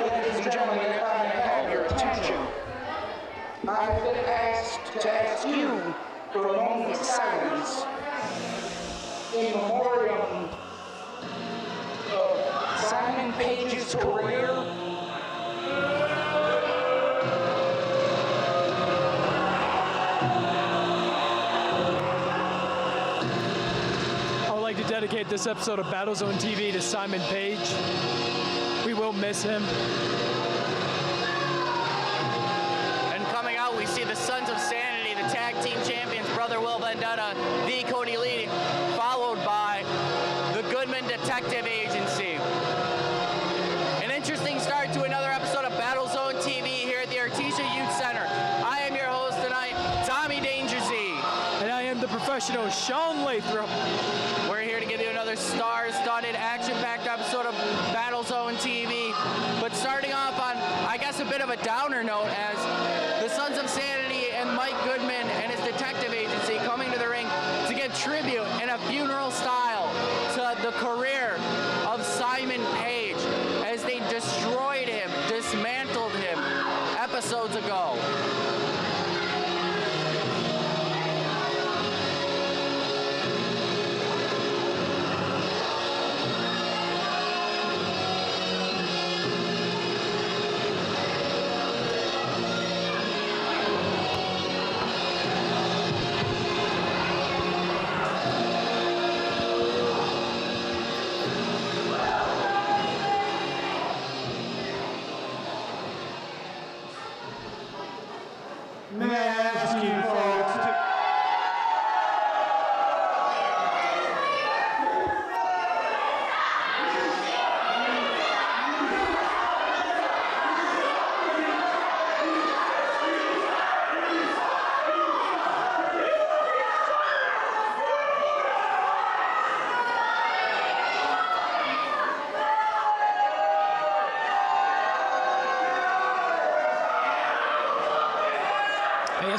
Ladies and gentlemen, if I may have your attention, I've been asked to ask you for a moment of silence in memoriam of Simon Page's career. I would like to dedicate this episode of BattleZone TV to Simon Page. We will miss him. And coming out, we see the Sons of Sanity, the tag team champions, Brother Will Vendetta, the Cody Lee, followed by the Goodman Detective Agency. An interesting start to another episode of BattleZone TV here at the Artesia Center. I am your host tonight, Tommy Danger Z. And I am the professional Sean Lathrop. We're here to give you another star-studded, action-packed episode of BattleZone TV. But starting off on, I guess, a bit of a downer note, as the Sons of Sanity and Mike Goodman and his detective agency coming to the ring to give tribute in a funeral style to the career of Simon Page, as they destroyed him, dismantled him episodes ago.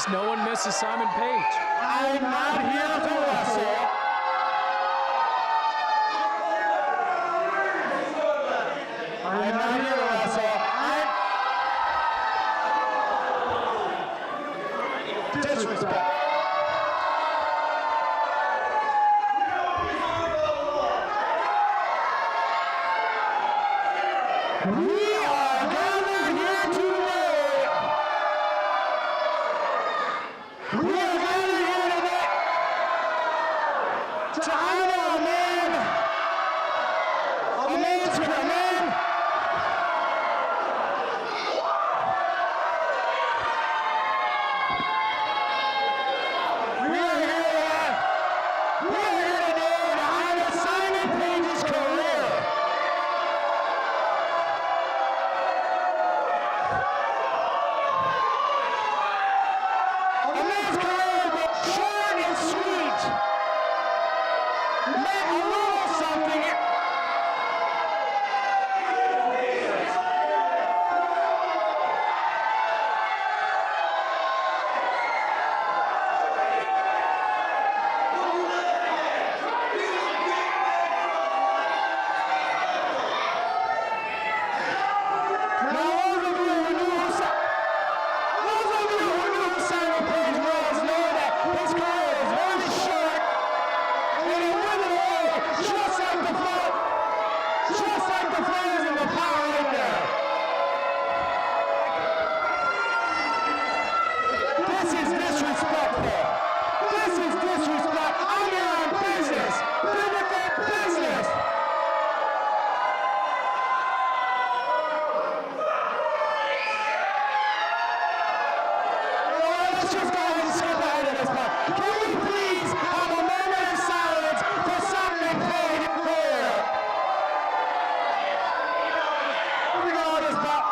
No one misses Simon Page. I'm not here to wrestle. I'm not here to wrestle. Disrespect. We are gathered here today. We are gathered here today to honor a man's career. We are here today to honor Simon Page's career. A man's career was short and sweet. Meant a little something. Now, those of you who knew Simon Page was know that his career is very short, and he went away just like the flames in the Power Ranger. This is disrespectful. This is disrespect. I'm here on business. Business. Let's just go ahead and skip ahead of this part. Can we please have a moment of silence for Simon Page here? Here we go, this part.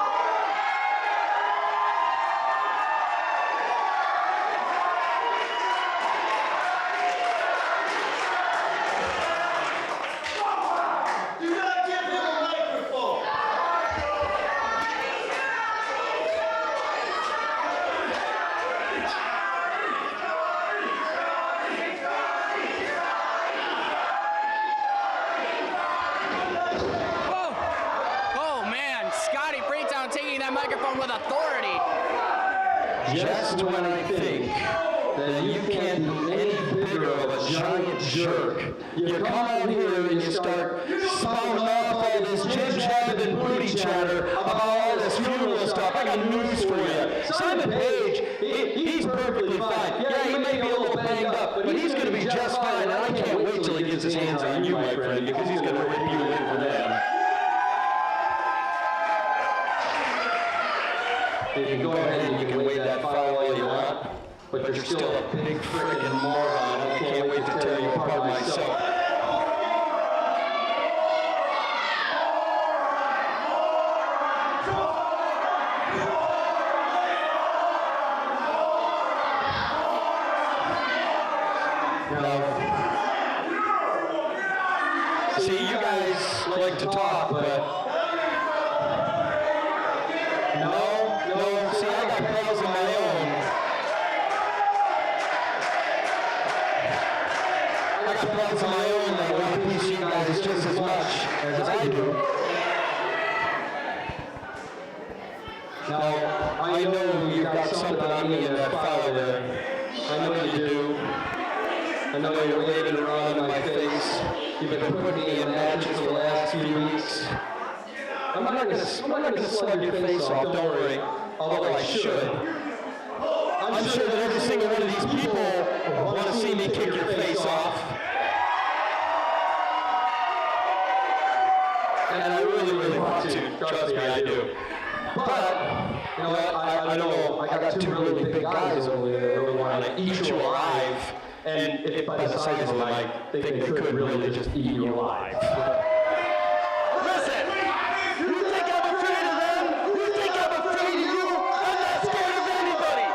Do not give him a microphone. microphone with authority. Just when I think that you can't be any bigger of a giant jerk, you come out here and you start spouting off all this jib-jab and booty chatter about all this funeral stuff. I got news for you. Simon Page, he's perfectly fine. Yeah, he may be a little banged up, but he's going to be just fine, and I can't wait till he gets his hands on you, my friend, because he's going to rip you in for them. You can go ahead and you can wave that file all you want, but you're still a big frickin' moron. I can't wait to tear you apart myself. See, you guys like to talk, but no, see, I got pals of my own. I got pals of my own that want to piece you guys just as much as I do. Now, I know you've got something on me in that file there. I know you do. I know you're waving around in my face. You've been putting me in matches the last few weeks. I'm not gonna slug your face off, don't worry, although I should. I'm sure that every single one of these people want to see me kick your face off. And I really, really want to. Trust me, I do. But, you know what, I know I got two really big guys over there that really want to eat you alive. And if by the size of them, I think they could really just eat you alive. Listen, you think I'm afraid of them? You think I'm afraid of you? I'm not scared of anybody.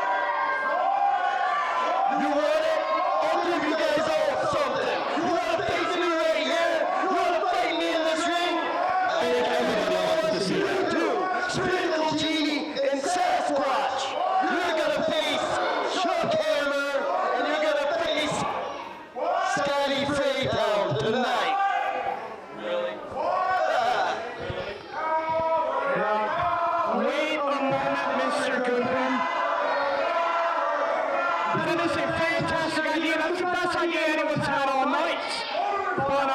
You want it? I'll give you guys all something. You want to face me right here? You want to fight me in this ring? I think everybody wants to see that too. Sprinkle Genie and Sasquatch. You're gonna face Chuck Hammer, and you're gonna face Scotty Fraytown tonight. Really? Now, wait a moment, Mr. Goodman. That is a fantastic idea. That's the best idea anyone's had all night. But,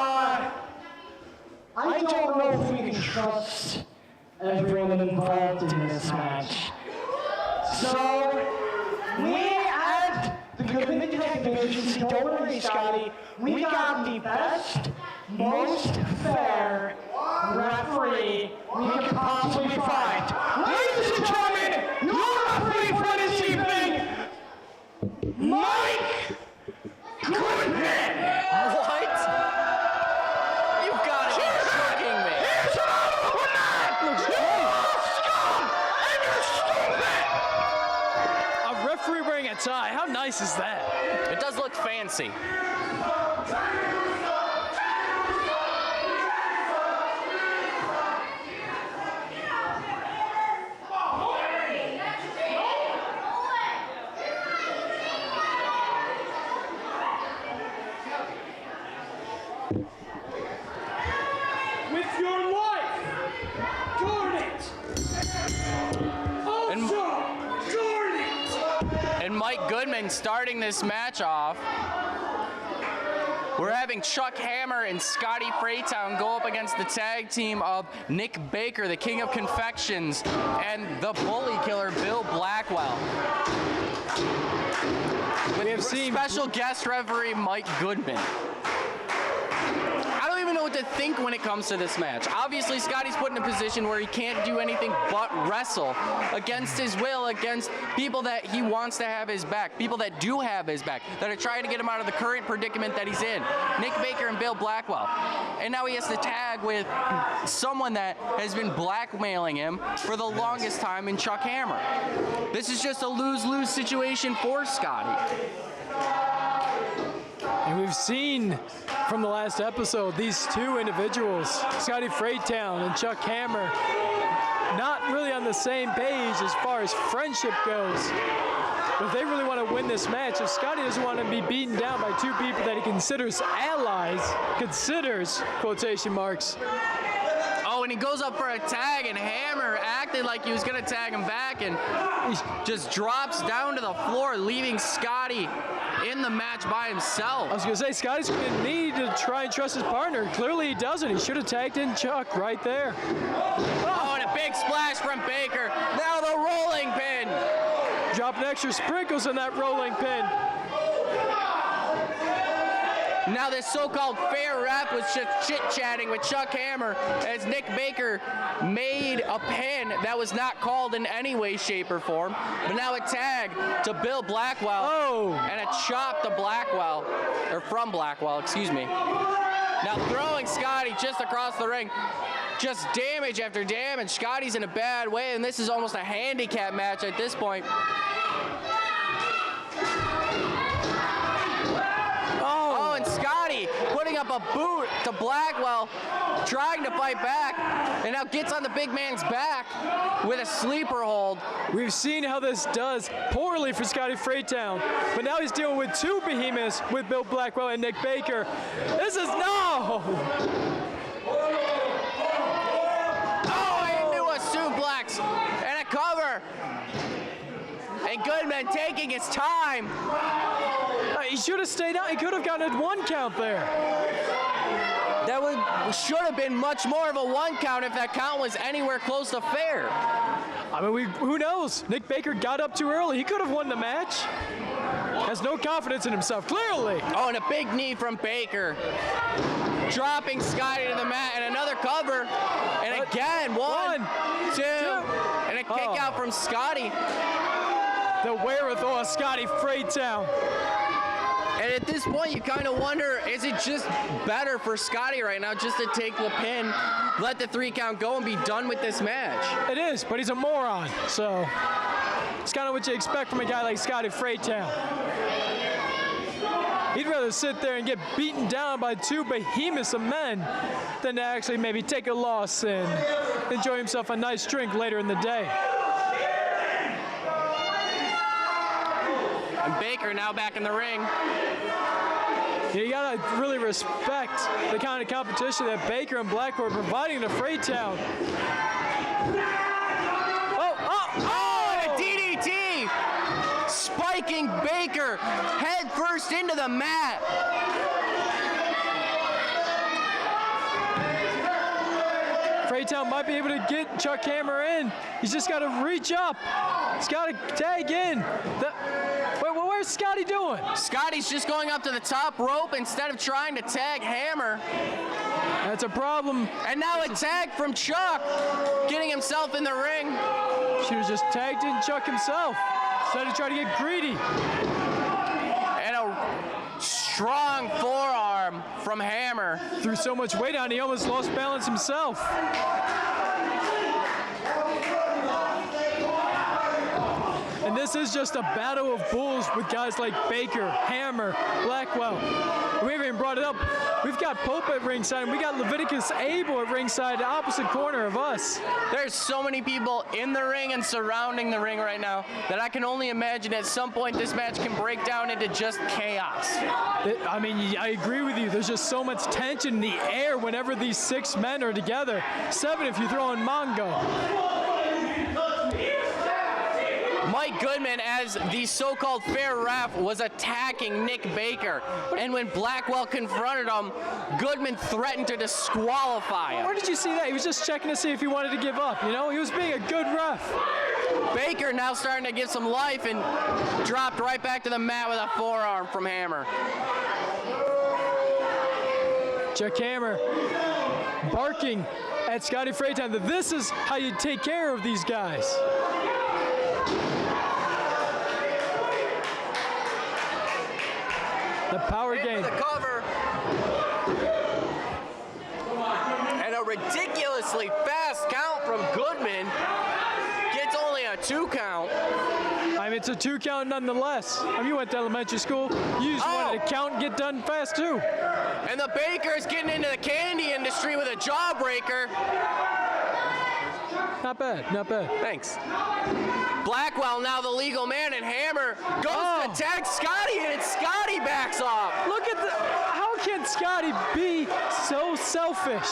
I don't know if we can trust everyone involved in this match. So, we at the Goodman Detective Agency, don't worry, Scotty, we got the best, most fair referee we could possibly find. Ladies and gentlemen, your referee for this evening, Mike Goodman! What? You've got to be joking me. Here's an honorable man! You're all scum! And you're stupid! A referee wearing a tie. How nice is that? It does look fancy. With your life, darn it! And Mike Goodman starting this match off. We're having Chuck Hammer and Scotty Fraytown go up against the tag team of Nick Baker, the King of Confections, and the Bully Killer, Bill Blackwell. We have seen Special guest referee Mike Goodman. I don't even know what to think when it comes to this match. Obviously, Scotty's put in a position where he can't do anything but wrestle against his will, against people that he wants to have his back, people that do have his back, that are trying to get him out of the current predicament that he's in. Nick Baker and Bill Blackwell. And now he has to tag with someone that has been blackmailing him for the longest time in Chuck Hammer. This is just a lose-lose situation for Scotty. And we've seen from the last episode these two individuals, Scotty Fraytown and Chuck Hammer, not really on the same page as far as friendship goes. But if they really want to win this match, if Scotty doesn't want to be beaten down by two people that he considers allies, quotation marks. Oh, when he goes up for a tag, and Hammer acted like he was going to tag him back, and he just drops down to the floor, leaving Scotty in the match by himself. I was going to say, Scotty's going to need to try and trust his partner. Clearly he doesn't. He should have tagged in Chuck right there. Oh, and a big splash from Baker. Now the rolling pin. Dropping extra sprinkles on that rolling pin. Now this so-called fair ref was just chit-chatting with Chuck Hammer as Nick Baker made a pin that was not called in any way, shape, or form. But now a tag to Bill Blackwell. Oh. And a chop to Blackwell, or from Blackwell, excuse me. Now throwing Scotty just across the ring. Just damage after damage. Scotty's in a bad way, and this is almost a handicap match at this point. Oh, and Scotty putting up a boot to Blackwell, trying to fight back, and now gets on the big man's back with a sleeper hold. We've seen how this does poorly for Scotty Fraytown, but now he's dealing with two behemoths with Bill Blackwell and Nick Baker. This is no! Oh, into a suplex and a cover. And Goodman taking his time. He should have stayed out. He could have gotten a 1 count there. That should have been much more of a 1 count if that count was anywhere close to fair. I mean, who knows? Nick Baker got up too early. He could have won the match. Has no confidence in himself, clearly. Oh, and a big knee from Baker. Dropping Scotty to the mat, and another cover. And again, one, two, and a kick out from Scotty. The wherewithal of Scotty Fraytown. And at this point, you kind of wonder, is it just better for Scotty right now just to take the pin, let the 3 count go, and be done with this match? It is, but he's a moron, so it's kind of what you expect from a guy like Scotty Fraytown. He'd rather sit there and get beaten down by 2 behemoths of men than to actually maybe take a loss and enjoy himself a nice drink later in the day. And Baker now back in the ring. You gotta really respect the kind of competition that Baker and Blackwell are providing to Fraytown. Oh, and a DDT! Spiking Baker head first into the mat. Fraytown might be able to get Chuck Hammer in. He's just got to reach up. He's got to tag in. Where's Scotty doing? Scotty's just going up to the top rope instead of trying to tag Hammer. That's a problem. And now a tag from Chuck, getting himself in the ring. Should have just tagged in Chuck himself instead of trying to get greedy. And a strong forearm from Hammer. Threw so much weight on, he almost lost balance himself. And this is just a battle of bulls with guys like Baker, Hammer, Blackwell. We haven't even brought it up. We've got Pope at ringside, and we got Leviticus Abel at ringside, the opposite corner of us. There's so many people in the ring and surrounding the ring right now that I can only imagine at some point this match can break down into just chaos. I mean, I agree with you. There's just so much tension in the air whenever these 6 men are together. 7 if you throw in Mongo. Mike Goodman, as the so-called fair ref, was attacking Nick Baker. And when Blackwell confronted him, Goodman threatened to disqualify him. Where did you see that? He was just checking to see if he wanted to give up, you know? He was being a good ref. Baker now starting to get some life and dropped right back to the mat with a forearm from Hammer. Chuck Hammer barking at Scotty Fraytown that this is how you take care of these guys. The power game. The cover. And a ridiculously fast count from Goodman. Gets only a 2 count. I mean, it's a 2 count nonetheless. I mean, you went to elementary school. You just wanted to count and get done fast, too. And the Baker's getting into the candy industry with a jawbreaker. Not bad, not bad. Thanks. Blackwell now the legal man, and Hammer goes to tag Scotty, and it's Scotty backs off. Look at how can Scotty be so selfish?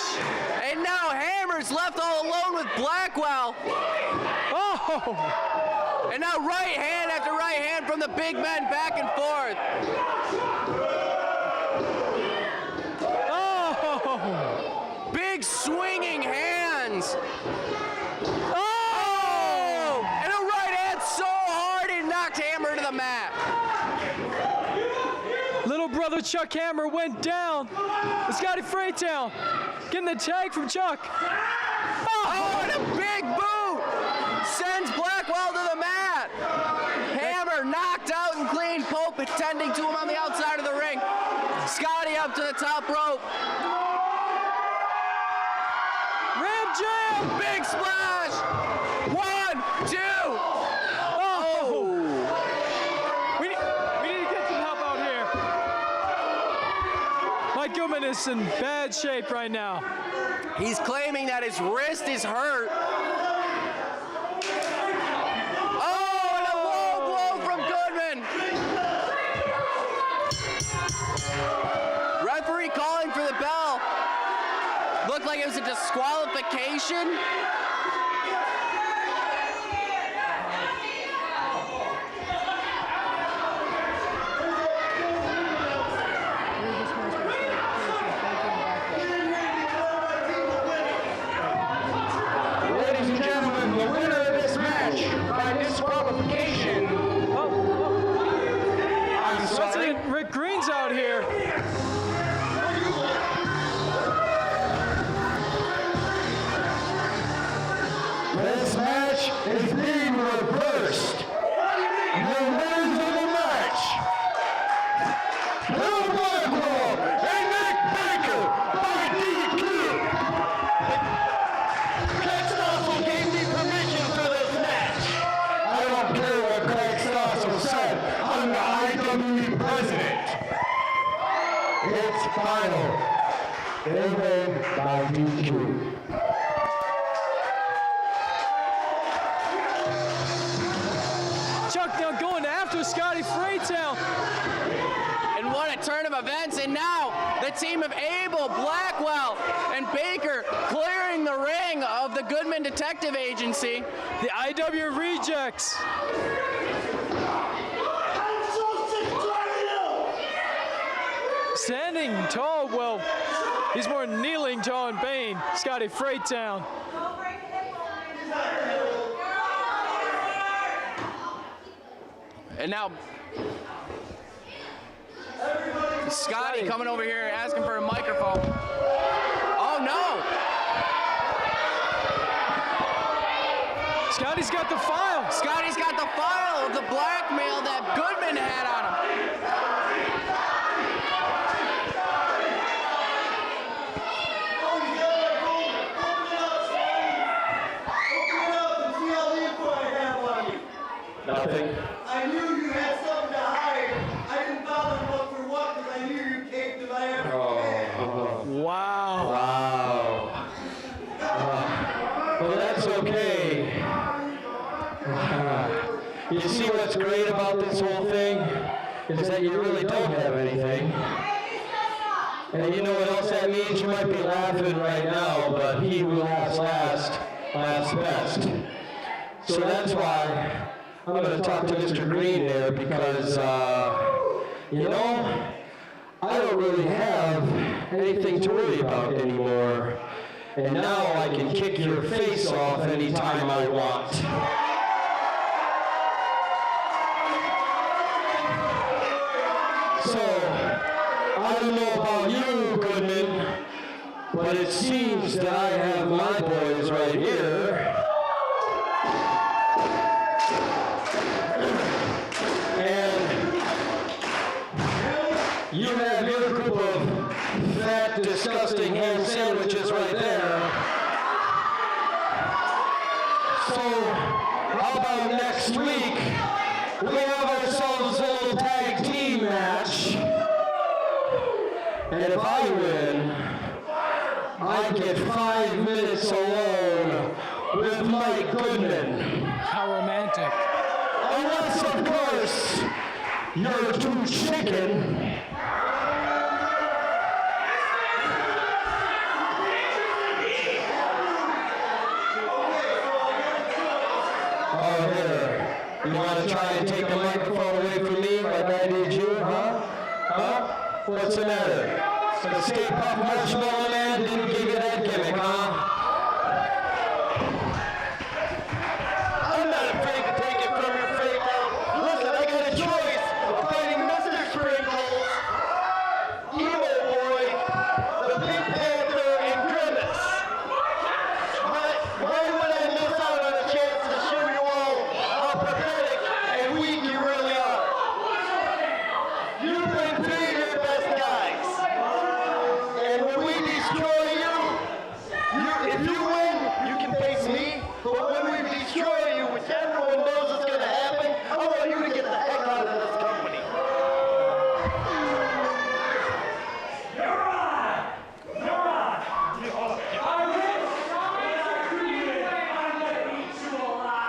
And now Hammer's left all alone with Blackwell. Oh! And now right hand after right hand from the big men back and forth. Oh! Big swinging hands. Oh! And a right hand so hard it knocked Hammer to the mat. Little brother Chuck Hammer went down. Scotty Fraytown getting the tag from Chuck. Oh, and a big boot sends Blackwell to the mat. Hammer knocked out and clean. Pope attending to him on the outside of the ring. Scotty up to the top rope. Ram jam! Big splash. 1, 2. Oh! We need to get some help out here. Mike Goodman is in bad shape right now. He's claiming that his wrist is hurt. Oh, and a low blow from Goodman. Referee calling for the bell. Looked like it was a disqualification. Ladies and gentlemen, the winner of this match by disqualification. I'm sorry. President Rick Green's out here. This match is being reversed. The winners of the match, Bill Blackwell and Nick Baker by DQ. Craig Stossel gave me permission for this match. I don't care what Craig Stossel said. I'm the IWE president. It's final. They win by DQ. Chuck now going after Scotty Fraytown. And what a turn of events. And now the team of Abel, Blackwell, and Baker clearing the ring of the Goodman Detective Agency. The IW Rejects. Standing tall, well, he's more kneeling tall in pain. Scotty Fraytown. And now Scotty coming over here asking for a microphone. Oh no! Scotty's got the file. Scotty's got the file of the blackmail that Goodman had on him. Nothing. I knew you had something to hide. I didn't bother to look for what because I knew you came to my every Wow. Wow. Well, that's okay. You see what's great about this whole thing is that you really don't have anything. And you know what else that means? You might be laughing right now, but he who laughs last, laughs best. So that's why I'm going to talk to Mr. Green there because, you know, I don't really have anything to worry about anymore. And now I can kick your face off anytime I want. So, I don't know about you, Goodman, but it seems that I have my boys right here. You have your group of fat, disgusting ham sandwiches right there. So, how about next week, we have ourselves a little tag team match. And if I win, I get 5 minutes alone with Mike Goodman. How romantic. Unless, of course, you're too chicken You want to try and take the microphone away from me like I did you, huh? Huh? What's the matter? The Stay Puft Marshmallow Man didn't give you that gimmick, huh? I'm not afraid to take it from your Fraytown. Listen, I got a choice of fighting Mr. Sprinkles, Emo Boy, the Pink Panther, and Grimace. But why would I miss out on a chance to show you all how pathetic and weak you really are? You've been three of your best guys. And when we destroy you, if you win, you can face me. But when we destroy you, which everyone knows is going to happen, I want you to get the heck out of this company.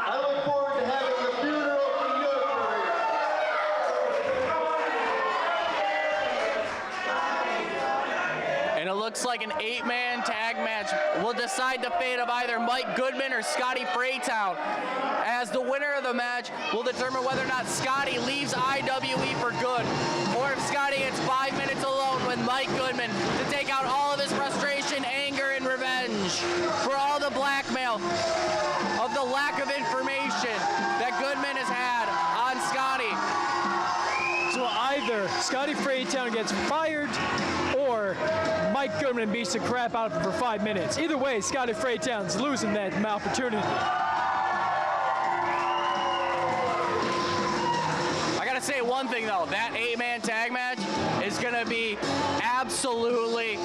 I look forward to having the funeral for your career. And it looks like an 8-man tag match will decide the fate of either Mike Goodman or Scotty Fraytown, as the winner of the match will determine whether or not Scotty leaves IWE for good, or if Scotty gets 5 minutes alone with Mike Goodman to take out all of his frustration, anger, and revenge for all the blackmail of the lack of information that Goodman has had on Scotty. So either Scotty Fraytown gets fired or Mike Goodman beats the crap out of him for 5 minutes. Either way, Scotty Fraytown's losing that opportunity. I gotta say one thing though, that 8-man tag match is gonna be absolutely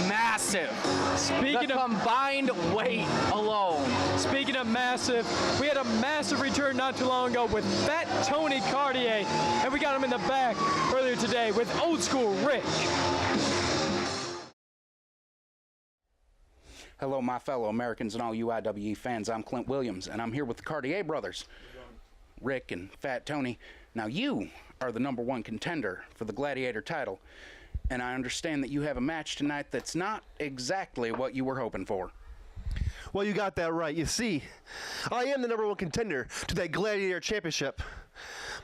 massive. Speaking of combined weight alone. Speaking of massive, we had a massive return not too long ago with Fat Tony Caurdieas, and we got him in the back earlier today with Old School Rick. Hello, my fellow Americans and all you IWE fans. I'm Clint Williams, and I'm here with the Caurdieas brothers, Rick and Fat Tony. Now, you are the #1 contender for the Gladiator title, and I understand that you have a match tonight that's not exactly what you were hoping for. Well, you got that right. You see, I am the #1 contender to that Gladiator Championship.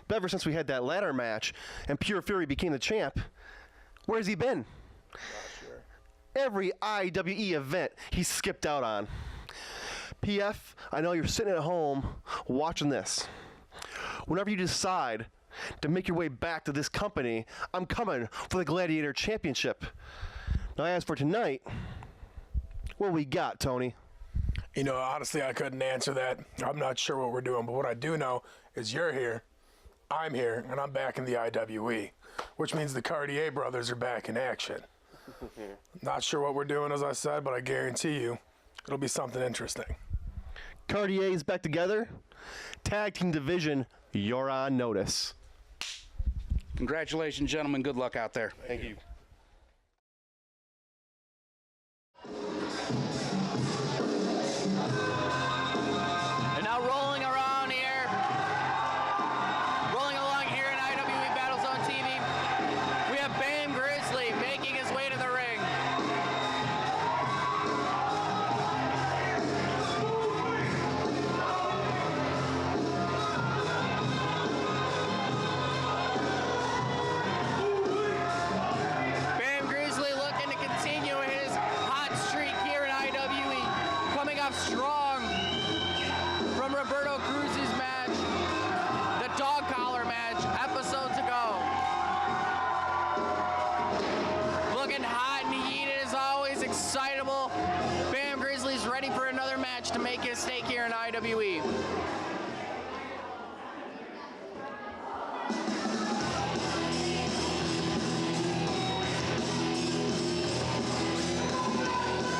But ever since we had that ladder match and Pure Fury became the champ, where's he been? Every IWE event he skipped out on. PF, I know you're sitting at home watching this. Whenever you decide to make your way back to this company, I'm coming for the Gladiator Championship. Now, as for tonight, what we got, Tony? You know, honestly, I couldn't answer that. I'm not sure what we're doing, but what I do know is you're here, I'm here, and I'm back in the IWE, which means the Caurdieas brothers are back in action. Not sure what we're doing, as I said, but I guarantee you it'll be something interesting. Caurdieas back together. Tag team division, you're on notice. Congratulations, gentlemen. Good luck out there. Thank you. And now rolling along here in IWE BattleZone TV, we have Bam Grizzlee making his way to the ring. Bam Grizzlee looking to continue his hot streak here in IWE, coming up strong from Roberto Cruz's match, the dog collar match, episodes ago. Looking hot and heated as always, excitable. Bam Grizzlee's ready for another match to make his stake here in IWE.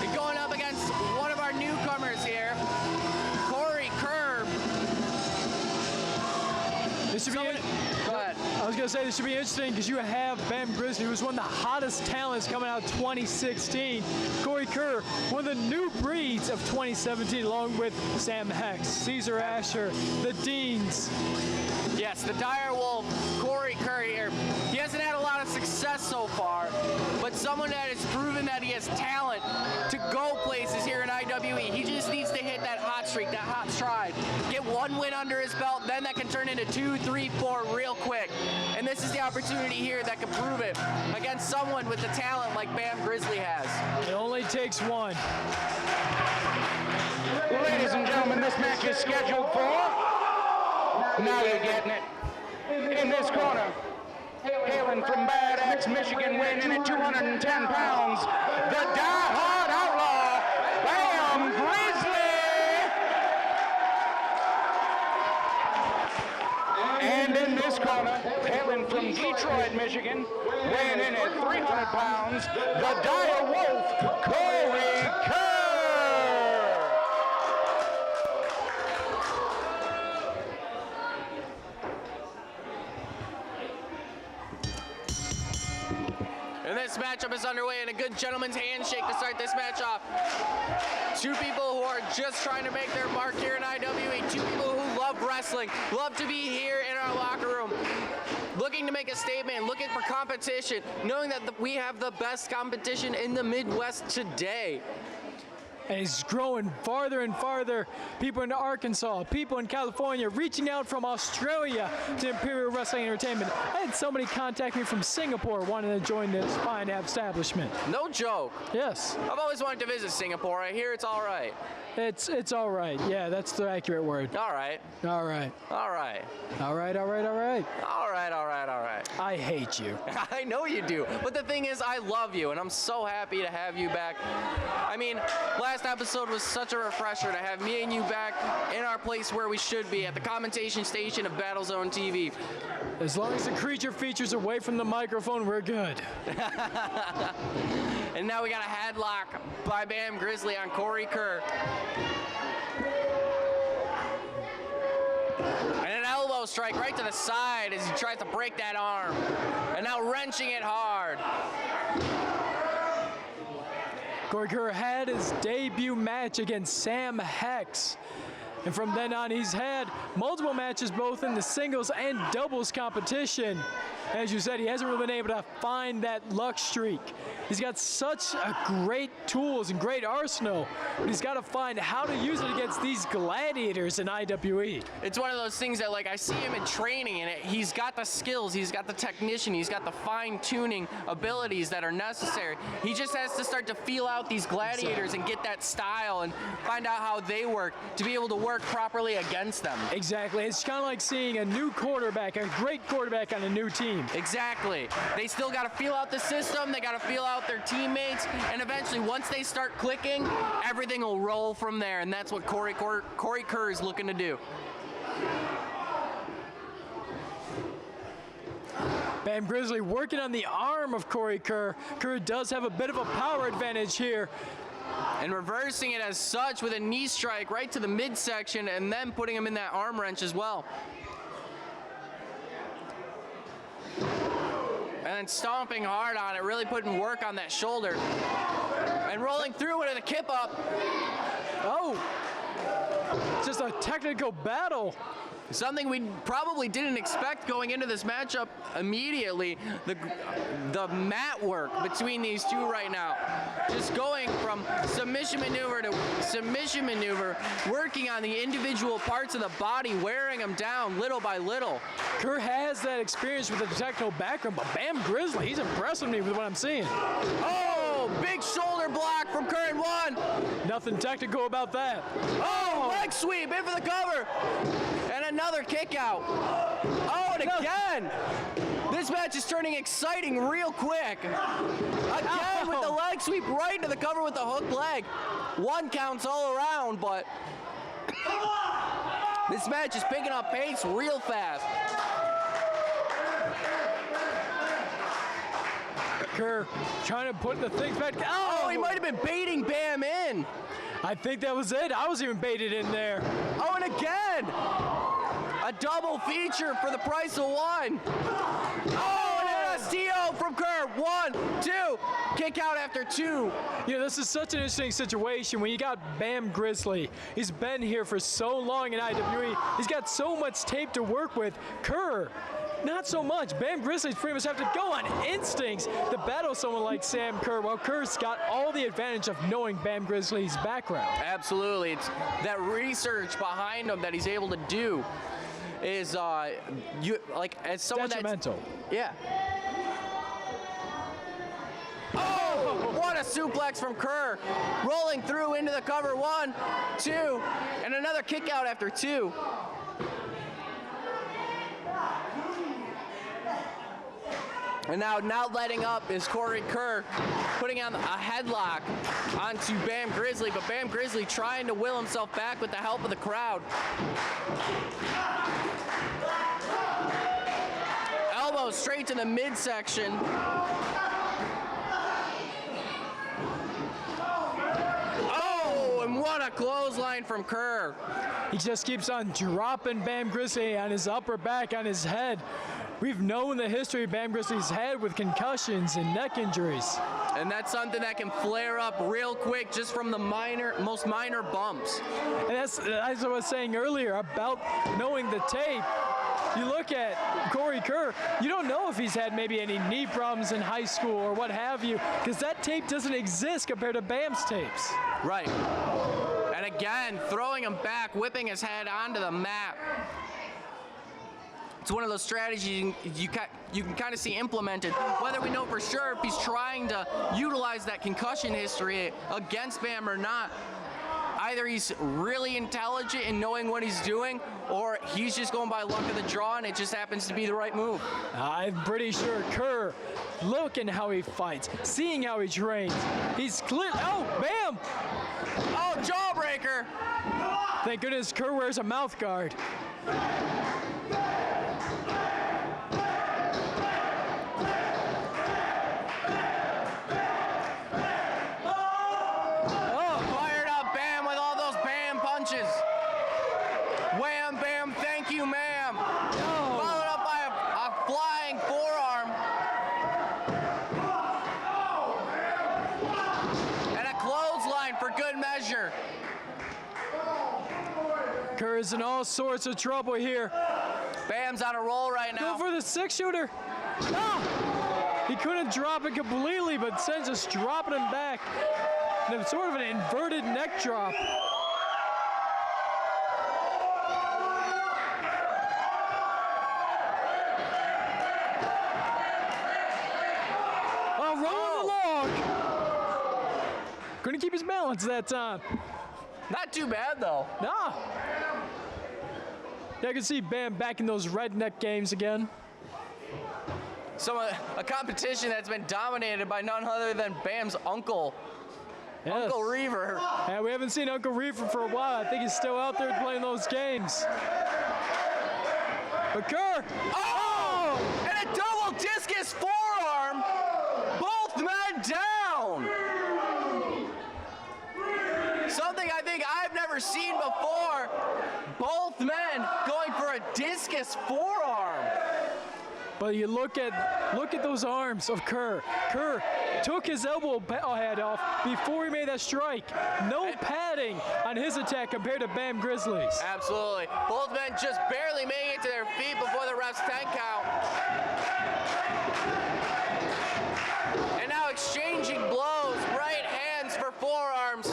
And going up against one of our newcomers here, Cory, Kerr. This should be. Go ahead. I was going to say this should be interesting because you have Bam Grizzlee, who was one of the hottest talents coming out 2016. Cory Kerr, one of the new breeds of 2017, along with Sam Hex, Caesar Asher, the Deans. Yes, the dire wolf, Cory Kerr here. He hasn't had a lot of success so far, but someone that has proven that he has talent to go places here in IWE. He just needs to hit that hot streak, that hot stride. Get one win under his belt, then that can turn into 2, 3, 4 real quick. And this is the opportunity here that can prove it against someone with the talent like Bam Grizzlee has. It only takes one. Ladies and gentlemen, this match is scheduled for, now you're getting it, in this corner, hailing from Bad Axe, Michigan, weighing in at 210 pounds, the die-hard outlaw, Bam Grizzlee! And in this corner, hailing from Detroit, Michigan, weighing in at 300 pounds, the dire wolf, Cory Kerr! And this matchup is underway, and a good gentleman's handshake to start this match off. Two people who are just trying to make their mark here in IWE. Two people who love wrestling, love to be here in our locker room, looking to make a statement, looking for competition, knowing that we have the best competition in the Midwest today. And he's growing farther and farther. People in Arkansas, people in California, reaching out from Australia to Imperial Wrestling Entertainment. I had somebody contact me from Singapore wanting to join this fine establishment. No joke. Yes. I've always wanted to visit Singapore. I hear it's all right. It's all right. Yeah, that's the accurate word. All right. All right. All right. All right, all right, all right. All right, all right, all right. I hate you. I know you do. But the thing is, I love you, and I'm so happy to have you back. I mean, last episode was such a refresher to have me and you back in our place where we should be, at the commentation station of BattleZone TV. As long as the creature features away from the microphone, we're good. And now we got a headlock by Bam Grizzlee on Cory Kerr. And an elbow strike right to the side as he tries to break that arm. And now wrenching it hard. Cory Kerr had his debut match against Sam Hex. And from then on, he's had multiple matches both in the singles and doubles competition. As you said, he hasn't really been able to find that luck streak. He's got such a great tools and great arsenal, but he's got to find how to use it against these gladiators in IWE. It's one of those things that, like, I see him in training, and he's got the skills, he's got the technician, he's got the fine-tuning abilities that are necessary. He just has to start to feel out these gladiators and get that style and find out how they work to be able to work properly against them. Exactly. It's kind of like seeing a new quarterback, a great quarterback on a new team. Exactly. They still got to feel out the system, they got to feel out their teammates, and eventually once they start clicking, everything will roll from there, and that's what Cory Kerr is looking to do. Bam Grizzlee working on the arm of Cory Kerr. Kerr does have a bit of a power advantage here. And reversing it as such with a knee strike right to the midsection, and then putting him in that arm wrench as well. And then stomping hard on it, really putting work on that shoulder. And rolling through it with a kip up. Oh, just a technical battle. Something we probably didn't expect going into this matchup immediately. The mat work between these two right now. Just going from submission maneuver to submission maneuver, working on the individual parts of the body, wearing them down little by little. Kerr has that experience with the technical background, but Bam Grizzlee, he's impressing me with what I'm seeing. Oh, big shoulder block from Kerr in one. Nothing technical about that. Oh, leg sweep in for the cover. And another kick out. Oh, and again. This match is turning exciting real quick. Again with the leg sweep right into the cover with the hook leg. One counts all around, but this match is picking up pace real fast. Kerr trying to put the things back. Oh, he might have been baiting Bam in. I think that was it. I was even baited in there. Oh, and again. A double feature for the price of one. Oh, and an STO from Kerr. 1, 2. Kick out after 2. You know, this is such an interesting situation when you got Bam Grizzlee. He's been here for so long in IWE. He's got so much tape to work with. Kerr, not so much. Bam Grizzlies pretty much have to go on instincts to battle someone like Sam Kerr, while Kerr's got all the advantage of knowing Bam Grizzlies' background. Absolutely. It's that research behind him that he's able to do is as someone Detrimental. Yeah. Oh, what a suplex from Kerr. Rolling through into the cover. 1, 2, and another kick out after 2. And now not letting up is Cory Kerr, putting on a headlock onto Bam Grizzly, but Bam Grizzly trying to will himself back with the help of the crowd. Elbow straight to the midsection. Oh, and what a clothesline from Kerr. He just keeps on dropping Bam Grizzly on his upper back, on his head. We've known the history of Bam Grizzly's head with concussions and neck injuries. And that's something that can flare up real quick just from the most minor bumps. And that's what I was saying earlier about knowing the tape. You look at Cory Kerr, you don't know if he's had maybe any knee problems in high school or what have you, because that tape doesn't exist compared to Bam's tapes. Right. And again, throwing him back, whipping his head onto the mat. It's one of those strategies you can kind of see implemented, whether we know for sure if he's trying to utilize that concussion history against Bam or not. Either he's really intelligent in knowing what he's doing, or he's just going by luck of the draw and it just happens to be the right move. I'm pretty sure Kerr, looking how he fights, seeing how he trains, he's clear. Oh, Bam! Oh, jawbreaker! Thank goodness Kerr wears a mouth guard. Wham, bam, thank you, ma'am. Oh. Followed up by a flying forearm. And a clothesline for good measure. Kerr is in all sorts of trouble here. Bam's on a roll right now. Go for the 6-shooter. Ah! He couldn't drop it completely, but instead just dropping him back. And it's sort of an inverted neck drop. Couldn't keep his balance that time. Not too bad, though. Nah. Yeah, I can see Bam back in those redneck games again. A competition that's been dominated by none other than Bam's uncle, Yes. Uncle Reaver. Yeah, we haven't seen Uncle Reaver for a while. I think he's still out there playing those games. But Kerr. Oh! And a double discus forearm. Both men down. Something I think I've never seen before. Both men going for a discus forearm. But you look at those arms of Kerr. Kerr took his elbow pad off before he made that strike. No padding on his attack compared to Bam Grizzlies. Absolutely. Both men just barely making it to their feet before the ref's 10 count. And now exchanging blows, right hands for forearms.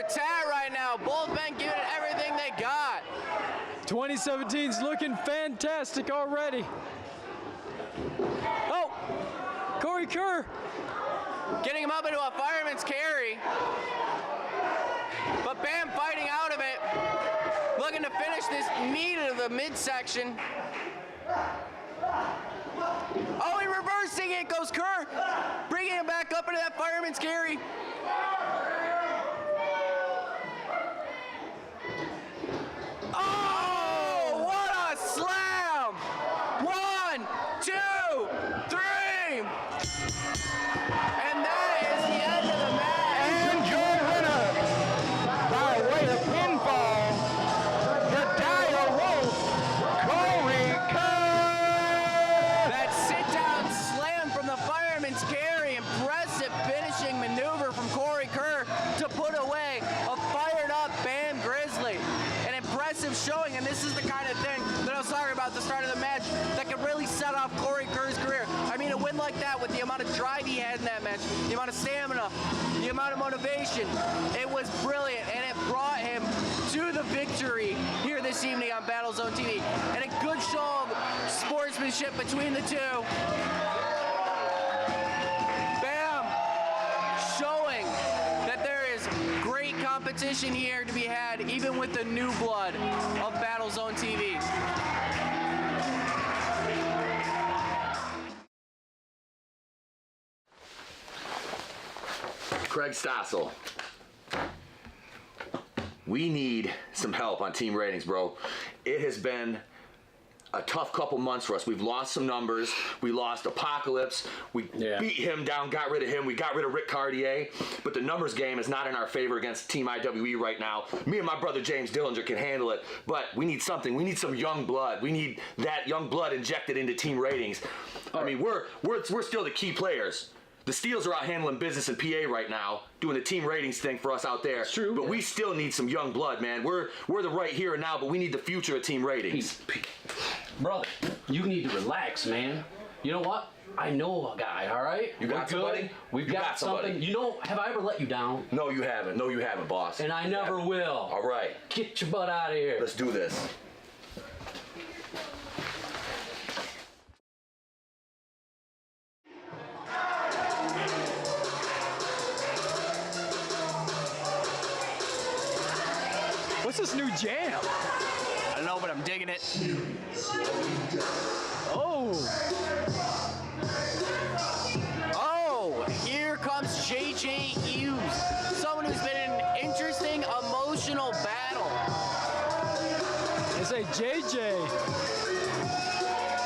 Tat right now. Both men giving it everything they got. 2017's looking fantastic already. Oh, Cory Kerr. Getting him up into a fireman's carry. But Bam fighting out of it. Looking to finish this meat of the midsection. Oh, he reversing it goes Kerr. Bringing him back up into that fireman's carry. Oh, what a slam! 1, 2, 3. And that is the end of the match. And your winner, by way of pinfall, the Dire Wolf, Cory showing, and this is the kind of thing that I was talking about at the start of the match that could really set off Cory Kerr's career. I mean, a win like that with the amount of drive he had in that match, the amount of stamina, the amount of motivation, it was brilliant, and it brought him to the victory here this evening on BattleZone TV. And a good show of sportsmanship between the two. Bam! Showing that there is great competition here to be had, even with the new blood of BattleZone TV. Craig Stossel. We need some help on team ratings, bro. It has been a tough couple months for us. We've lost some numbers. We lost Apocalypse. We beat him down, got rid of him. We got rid of Rick Caurdieas. But the numbers game is not in our favor against Team IWE right now. Me and my brother James Dillinger can handle it. But we need something. We need some young blood. We need that young blood injected into team ratings. I mean, we're still the key players. The Steels are out handling business in PA right now, doing the team ratings thing for us out there. It's true. But we still need some young blood, man. We're the right here and now, but we need the future of team ratings. Brother, you need to relax, man. You know what? I know a guy, all right? You got somebody? We've got something. You know, have I ever let you down? No, you haven't. No, you haven't, boss. And I never will. All right. Get your butt out of here. Let's do this. What's this new jam? I don't know, but I'm digging it. Oh. Oh, here comes JJ Hughes. Someone who's been in an interesting, emotional battle. They say JJ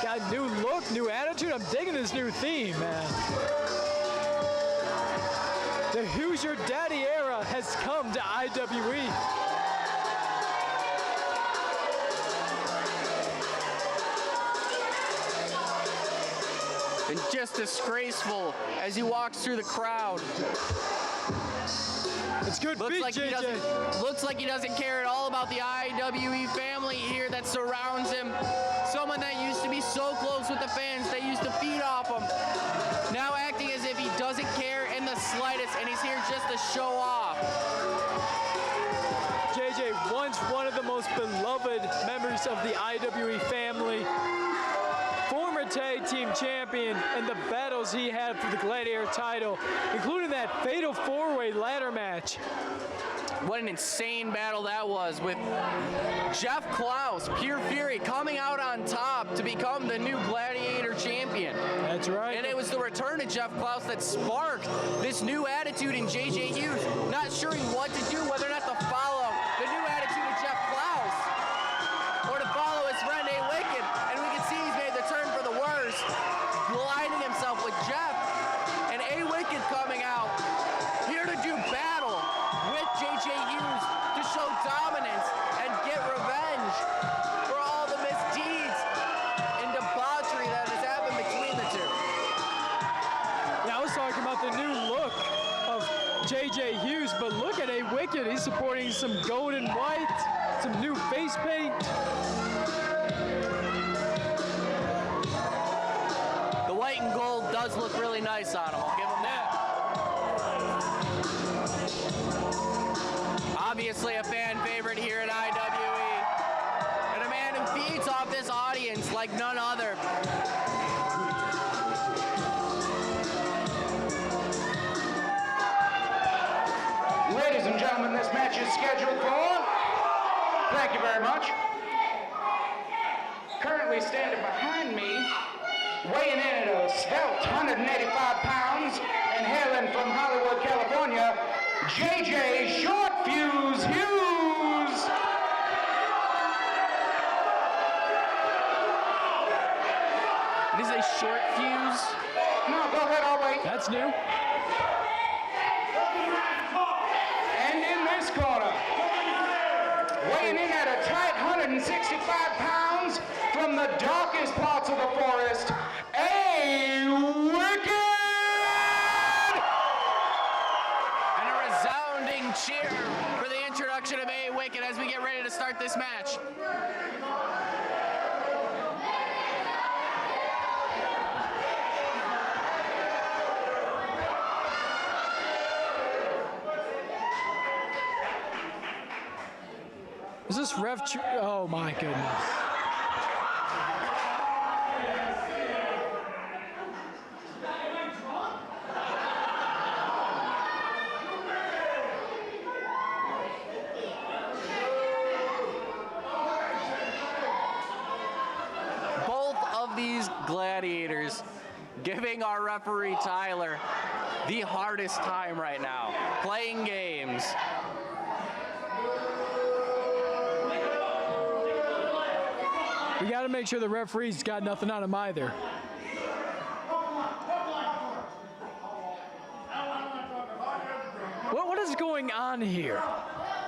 got a new look, new attitude. I'm digging this new theme, man. The Who's Your Daddy era has come to IWE. And just disgraceful as he walks through the crowd. It's good beat, JJ. Looks like he doesn't care at all about the IWE family here that surrounds him. Someone that used to be so close with the fans, they used to feed off him. Now acting as if he doesn't care in the slightest, and he's here just to show off. JJ, once one of the most beloved members of the IWE family, former tag team champion, and the battles he had for the Gladiator title, including that fatal four-way ladder match. What an insane battle that was, with Jeff Klaus, Pure Fury, coming out on top to become the new Gladiator champion. That's right. And it was the return of Jeff Klaus that sparked this new attitude in JJ Hughes, not sure what to do, whether or not to follow the new attitude of Jeff Klaus or to follow his friend A. Wicked. And we can see he's made the turn for the worse, aligning himself with Jeff. And A. Wicked coming out here to do battle with JJ Hughes to show dominance and get revenge for all the misdeeds and debauchery that has happened between the two. Yeah, I was talking about the new look of JJ Hughes, but look at A. Wicked. He's supporting some gold and white, some new face paint. The white and gold does look really nice on him. I'll give him that. Obviously a fan favorite here at IWE. And a man who feeds off this audience like none other. Ladies and gentlemen, this match is scheduled for... Thank you very much. Currently standing behind me, weighing in at a svelte 185 pounds and hailing from Hollywood, California, JJ Short Fuse Hughes. It is a short fuse. No, go ahead, I'll wait. That's new. And in this corner, weighing in at a tight 165 pounds from the darkest parts of the forest, A. Wicked! And a resounding cheer for the introduction introduction of A Wicked as we get ready to start this match. Is this ref? Oh my goodness. Both of these gladiators giving our referee Tyler the hardest time right now, playing games. We got to make sure the referee's got nothing on him either. What is going on here?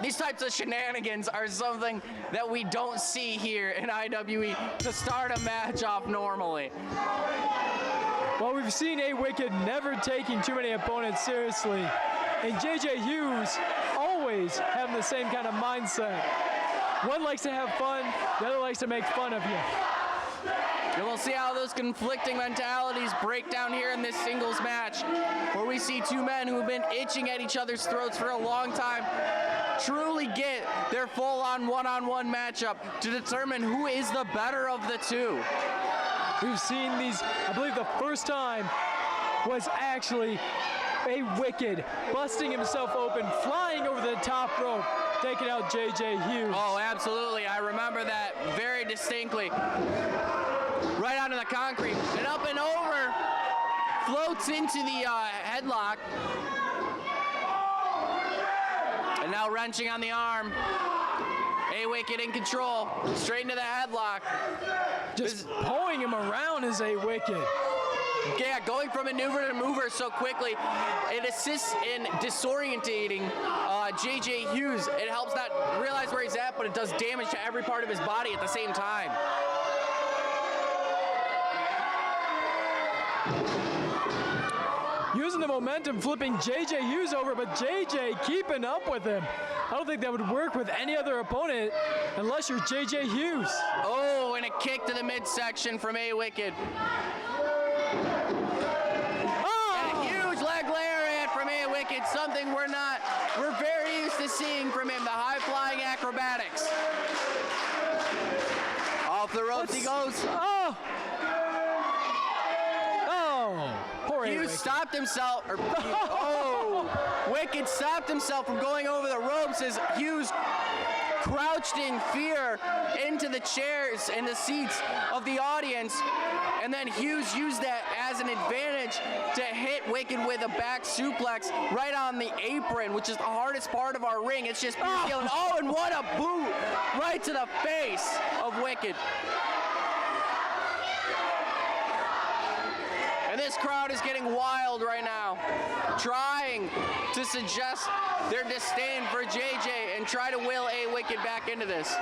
These types of shenanigans are something that we don't see here in IWE to start a match off normally. Well, we've seen A Wicked never taking too many opponents seriously, and JJ Hughes always having the same kind of mindset. One likes to have fun, the other likes to make fun of you. And we'll see how those conflicting mentalities break down here in this singles match, where we see two men who have been itching at each other's throats for a long time truly get their full-on one-on-one matchup to determine who is the better of the two. We've seen these, I believe the first time was actually A Wicked busting himself open, flying over the top rope, taking out JJ Hughes. Oh, absolutely. I remember that very distinctly. Right onto the concrete and up and over, floats into the headlock. And now wrenching on the arm. A Wicked in control, straight into the headlock. Just pulling him around is A Wicked. Yeah, going from maneuver to maneuver so quickly, it assists in disorientating JJ Hughes. It helps not realize where he's at, but it does damage to every part of his body at the same time. Using the momentum, flipping JJ Hughes over, but JJ keeping up with him. I don't think that would work with any other opponent unless you're JJ Hughes. Oh, and a kick to the midsection from A Wicked. And a huge leg lariat from A Wicked, something we're very used to seeing from him, the high-flying acrobatics. Off the ropes he goes. Oh! Poor Hughes stopped himself, Wicked stopped himself from going over the ropes as Hughes crouched in fear into the chairs and the seats of the audience, and then Hughes used that as an advantage to hit Wicked with a back suplex right on the apron, which is the hardest part of our ring. It's just pure killing. Oh, and what a boot right to the face of Wicked. And this crowd is getting wild right now, trying to suggest their disdain for JJ and try to will A Wicked back into this.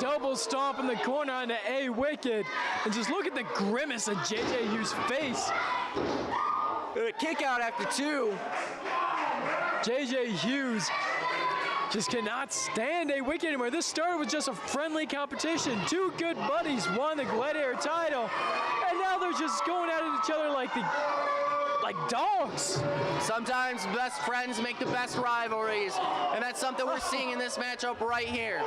Double stomp in the corner onto A Wicked, and just look at the grimace of JJ Hughes' face. A kick out after two. JJ Hughes just cannot stand A Wicked anymore. This started with just a friendly competition. Two good buddies won the Gladiator title, and now they're just going at each other like dogs. Sometimes best friends make the best rivalries, and that's something we're seeing in this matchup right here.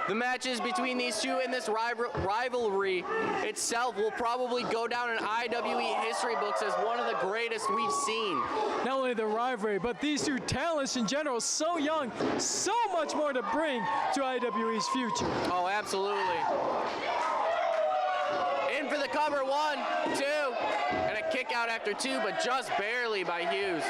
The matches between these two in this rivalry itself will probably go down in IWE history books as one of the greatest we've seen. Not only the rivalry, but these two talents in general, so young, so much more to bring to IWE's future. Oh, absolutely. In for the cover, 1, 2, and a kick out after two, but just barely by Hughes.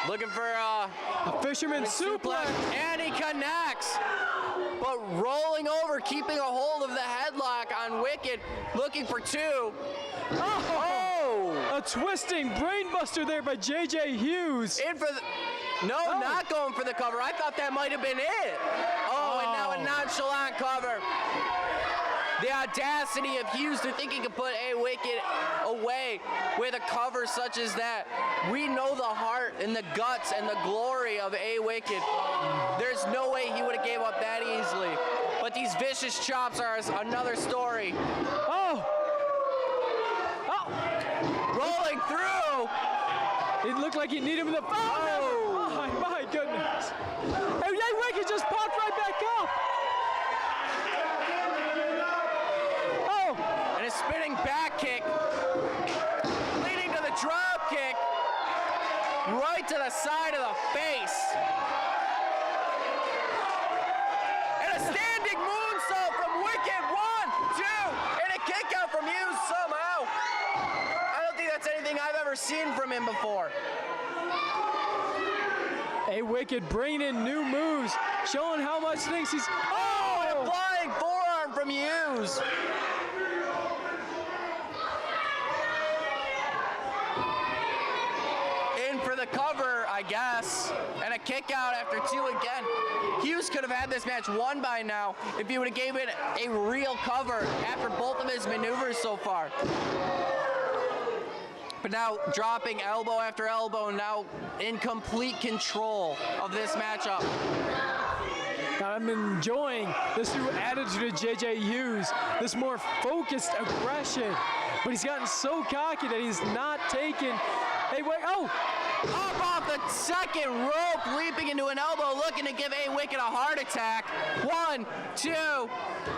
Looking for a fisherman suplex, and he connects. But rolling over, keeping a hold of the headlock on Wicked, looking for two. Oh! A twisting brainbuster there by JJ Hughes. In for the, not going for the cover. I thought that might have been it. a nonchalant cover. The audacity of Hughes to think he could put A Wicked away with a cover such as that. We know the heart and the guts and the glory of A Wicked. There's no way he would have gave up that easily. But these vicious chops are another story. Oh! Rolling through. It looked like he needed him with the oh my goodness. And A Wicked just popped right back up. And a spinning back kick, leading to the drop kick, right to the side of the face. And a standing moonsault from Wicked, 1, 2, and a kick out from Hughes somehow. I don't think that's anything I've ever seen from him before. A Wicked bringing in new moves, showing how much things he's. Oh, and a flying forearm from Hughes. For the cover, I guess, and a kick out after 2 again. Hughes could have had this match won by now if he would have gave it a real cover after both of his maneuvers so far. But now dropping elbow after elbow, now in complete control of this matchup. I'm enjoying this new attitude of JJ Hughes, this more focused aggression. But he's gotten so cocky that he's not taking. Hey, wait, oh! Up off the second rope, leaping into an elbow, looking to give A Wicked a heart attack. 1, 2,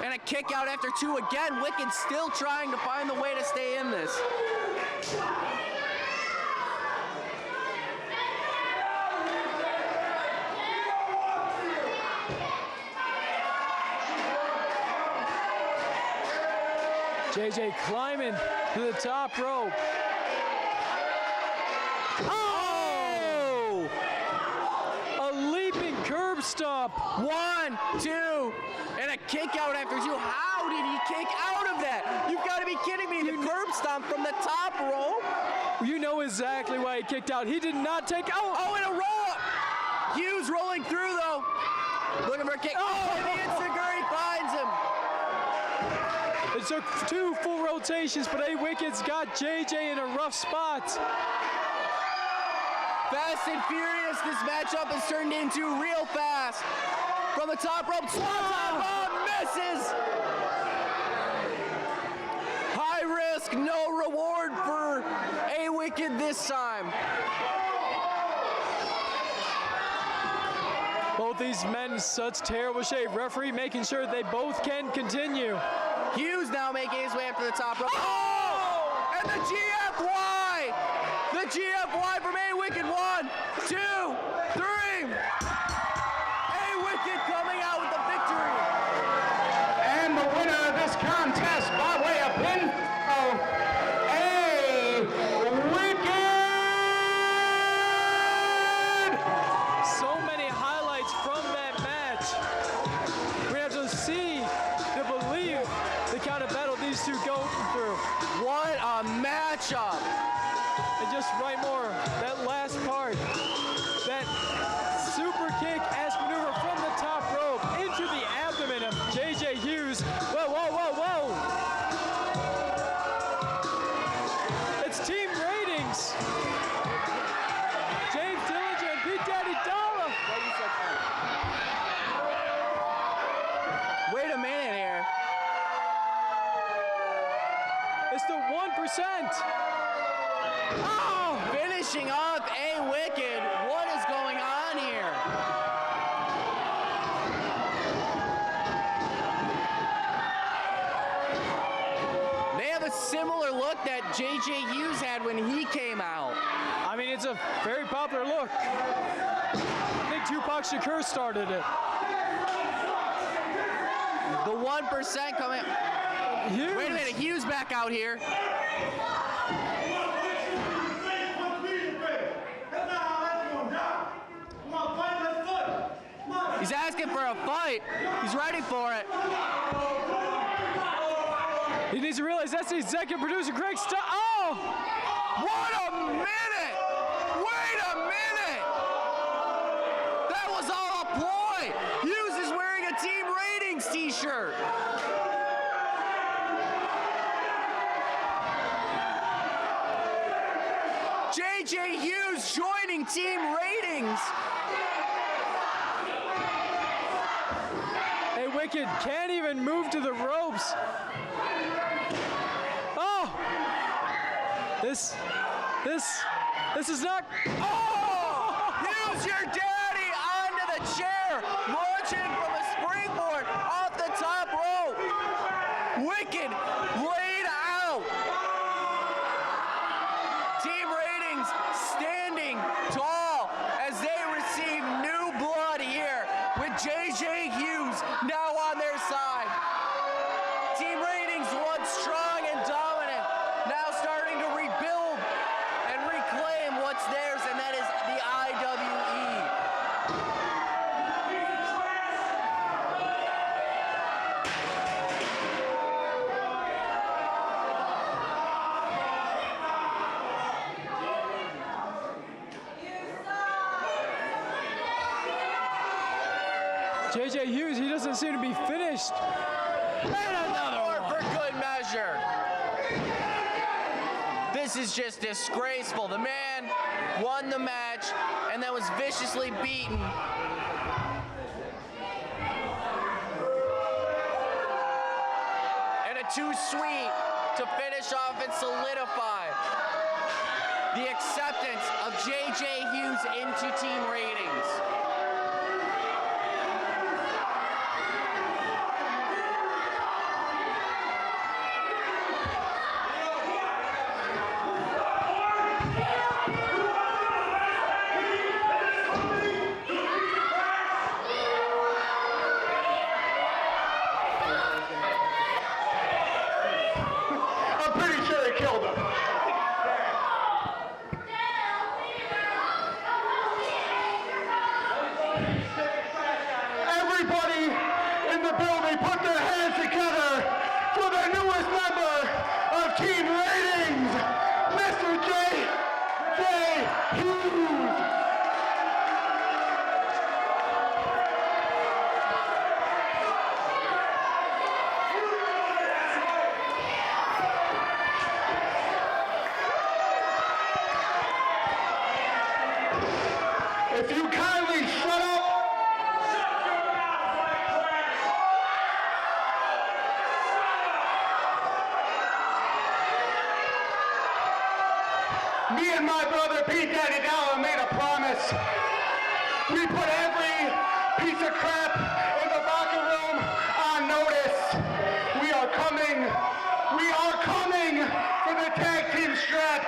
and a kick out after 2 again. Wicked still trying to find the way to stay in this. JJ climbing to the top rope. Oh! A leaping curb stomp. 1, 2, and a kick out after 2. How did he kick out of that? You've got to be kidding me. The curb stomp from the top rope. You know exactly why he kicked out. He did not take. Oh, and a roll up. Hughes rolling through though. Looking for a kick. Oh, and the Enziguri finds him. It took 2 full rotations, but A Wicked's got JJ in a rough spot. Fast and furious, this matchup has turned into real fast. From the top rope, swanton bomb misses. High risk, no reward for A Wicked this time. Both these men in such terrible shape. Referee making sure they both can continue. Hughes now making his way up to the top rope. Oh! And the GFY! The GFY from A Wicked. 1, 2, 3. A Wicked coming out with the victory. And the winner of this contest by way of pin, A Wicked! So many highlights from that match. We have to see to believe the kind of battle these two go through. What a matchup. And just right more, that last part, that super kick-esque maneuver from the top rope into the abdomen of JJ Hughes. Whoa, whoa, whoa, whoa. It's team ratings. James Dillinger and Pete Daddy Dollar. Wait a minute here. It's the 1%. Oh! Finishing up A Wicked. What is going on here? They have a similar look that JJ Hughes had when he came out. I mean, it's a very popular look. I think Tupac Shakur started it. The 1% coming. Hughes. Wait a minute, Hughes back out here. He's asking for a fight. He's ready for it. He needs to realize that's the executive producer, Greg Oh! What a minute! Wait a minute! That was all a ploy! Hughes is wearing a team rating shirt. JJ Hughes joining Team Ratings. Hey, Wicked can't even move to the ropes. Oh! This is not. Oh! Hughes, your daddy, onto the chair, launching from a springboard off the top rope. Wicked laid out. Team Ratings standing tall as they receive new blood here with JJ Hughes now on their side. Team Ratings once strong and dominant, now starting to rebuild and reclaim what's theirs, and that is the IWE. JJ Hughes, he doesn't seem to be finished. And another one for good measure. This is just disgraceful. The man won the match and then was viciously beaten. And a too sweet to finish off and solidify the acceptance of JJ Hughes into Team Ratings. I'm pretty sure they killed him. Everybody in the building put their hands together for the newest member of Team Ratings, Mr. JJ Hughes. If you kindly shut up. Me and my brother Pete Daddy Dollar made a promise. We put every piece of crap in the locker room on notice. We are coming for the tag team straps.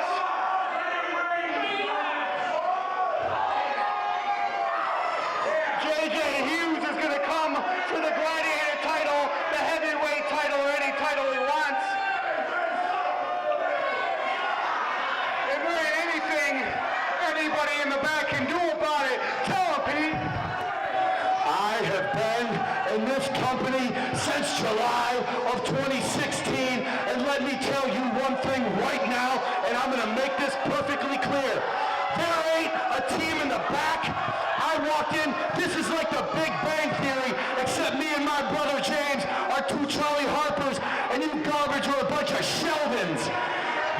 JJ Hughes is going to come for the Gladiator title, the heavyweight title, or any title he wants. If there ain't anything anybody in the back can do about it, tell him, Pete. I have been in this company since July of 2016, and let me tell you one thing right now, and I'm going to make this perfectly clear. There ain't a team in the back. I walked in, this is like the Big Bang Theory, except me and my brother James are two Charlie Harpers, and you garbage are a bunch of Sheldons.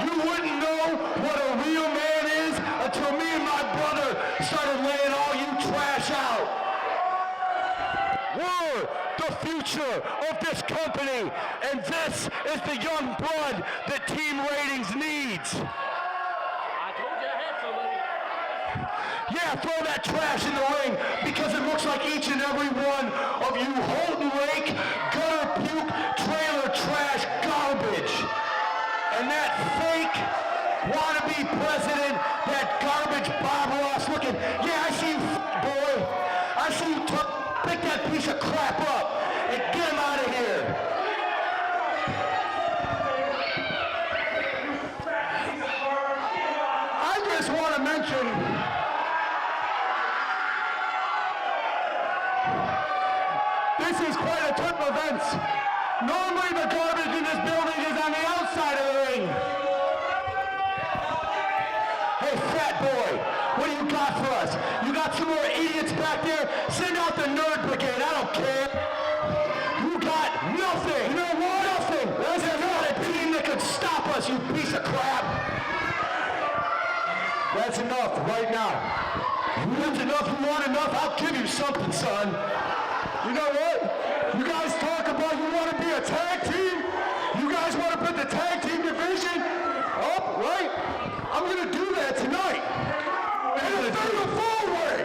You wouldn't know what a real man is until me and my brother started laying all you trash out. We're the future of this company, and this is the young blood that Team Ratings needs. Yeah, throw that trash in the ring, because it looks like each and every one of you Houghton Lake, gutter puke, trailer trash garbage. And that fake wannabe president, that garbage Bob Ross looking, yeah, I see you, boy. I see you pick that piece of crap up and get him out of here. I just want to mention, this is quite a turn of events. Normally the garbage in this building is on the outside of the ring. Hey, fat boy, what do you got for us? You got some more idiots back there? Send out the nerd brigade, I don't care. You got titles, you piece of crap. That's enough right now. That's enough. You want enough? I'll give you something, son. You know what? You guys talk about you want to be a tag team. You guys want to put the tag team division up, right? I'm going to do that tonight. And a fatal four-way.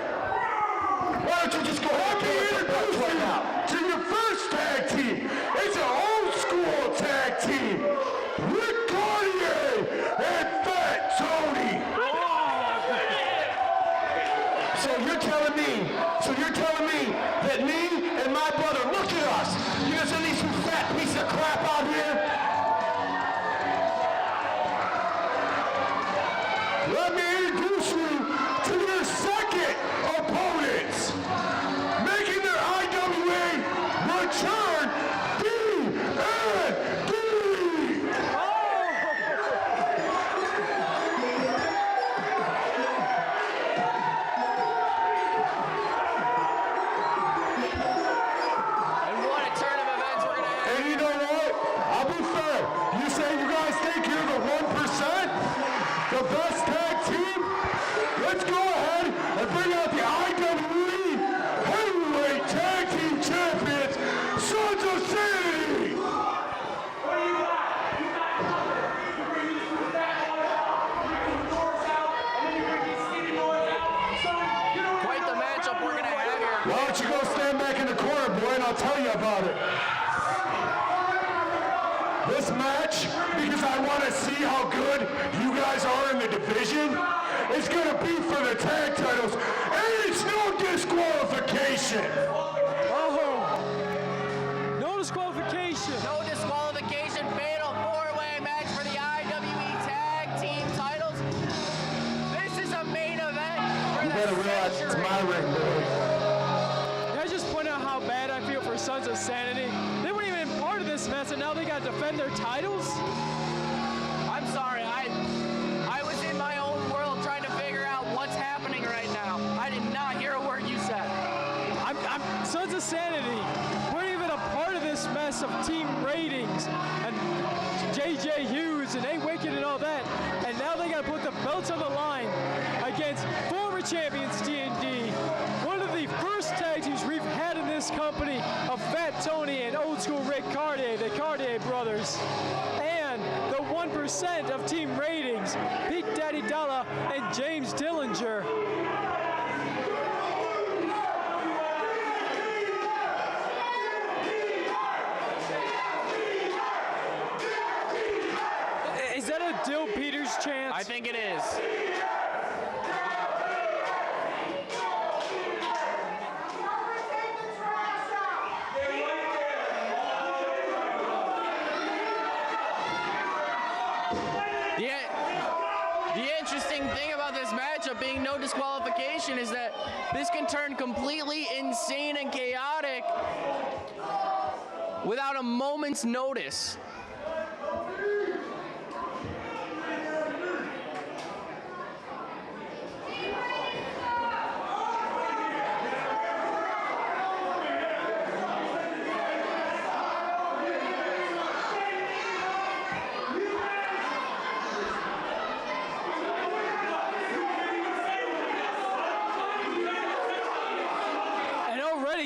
Why don't you just go ahead and introduce right now to your first tag team? It's an old school tag team. Caurdieas and Fat Tony. So you're telling me that me and my brother, look at us. You guys are these fat piece of crap out here. Let me introduce you to your second opponents. Making their IWA return, D&D. The best tag team? Let's go ahead and bring out the IWE Heavyweight Tag Team Champions, Sons of Sanity! Quite the matchup we're going to have here. Why don't you go stand back in the corner, boy, and I'll tell you about it. This match, because I want to see how good you guys are in the division, is going to be for the tag titles, and it's no disqualification. Oh, no disqualification. No disqualification, fatal four-way match for the IWE Tag Team titles. This is a main event for the better realize it's my ring, boy. Can I just point out how bad I feel for Sons of Sanity? They weren't even part of this mess, and now they got to defend their titles? I'm sorry, I was in my own world trying to figure out what's happening right now. I did not hear a word you said. Sons of Sanity weren't even a part of this mess of team ratings and JJ Hughes and A Wicked and all that, and now they got to put the belts on the line against former champions D&D, one of the first tag teams we've had in this company of Fat Tony and Old School Rick Caurdieas, the Caurdieas brothers, and the 1% of team ratings, Big Daddy Dollar and James Dillinger. Is that a Dill Peters chant? I think it is. The interesting thing about this matchup being no disqualification is that this can turn completely insane and chaotic without a moment's notice.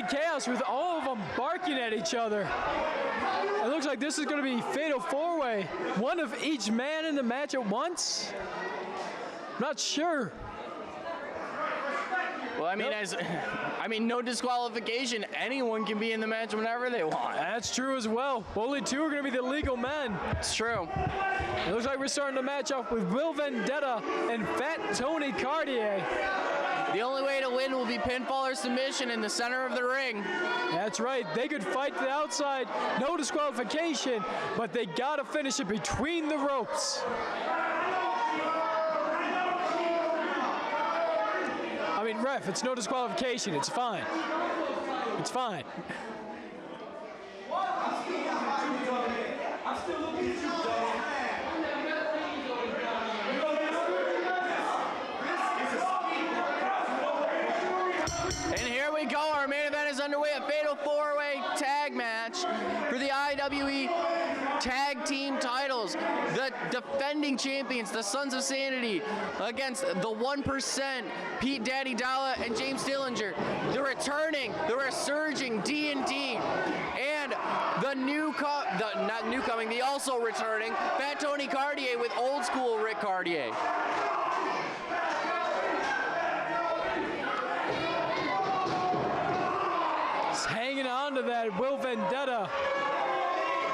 Chaos with all of them barking at each other. It looks like this is going to be fatal four-way. One of each man in the match at once? Not sure. Well, I mean, no disqualification. Anyone can be in the match whenever they want. That's true as well. Only two are going to be the legal men. It's true. It looks like we're starting to match up with Will Vendetta and Fat Tony Caurdieas. The only way to win will be pinfall or submission in the center of the ring. That's right. They could fight to the outside, no disqualification, but they got to finish it between the ropes. I mean, ref, it's no disqualification. It's fine. It's fine. I'm still looking at you, dog. And here we go. Our main event is underway. A fatal four-way tag match for the IWE Tag Team titles. The defending champions, the Sons of Sanity, against the 1%, Pete Daddy Dalla and James Dillinger. The returning, the resurging D&D, and the also returning Fat Tony Caurdieas with old school Rick Caurdieas. Just hanging on to that Will Vendetta.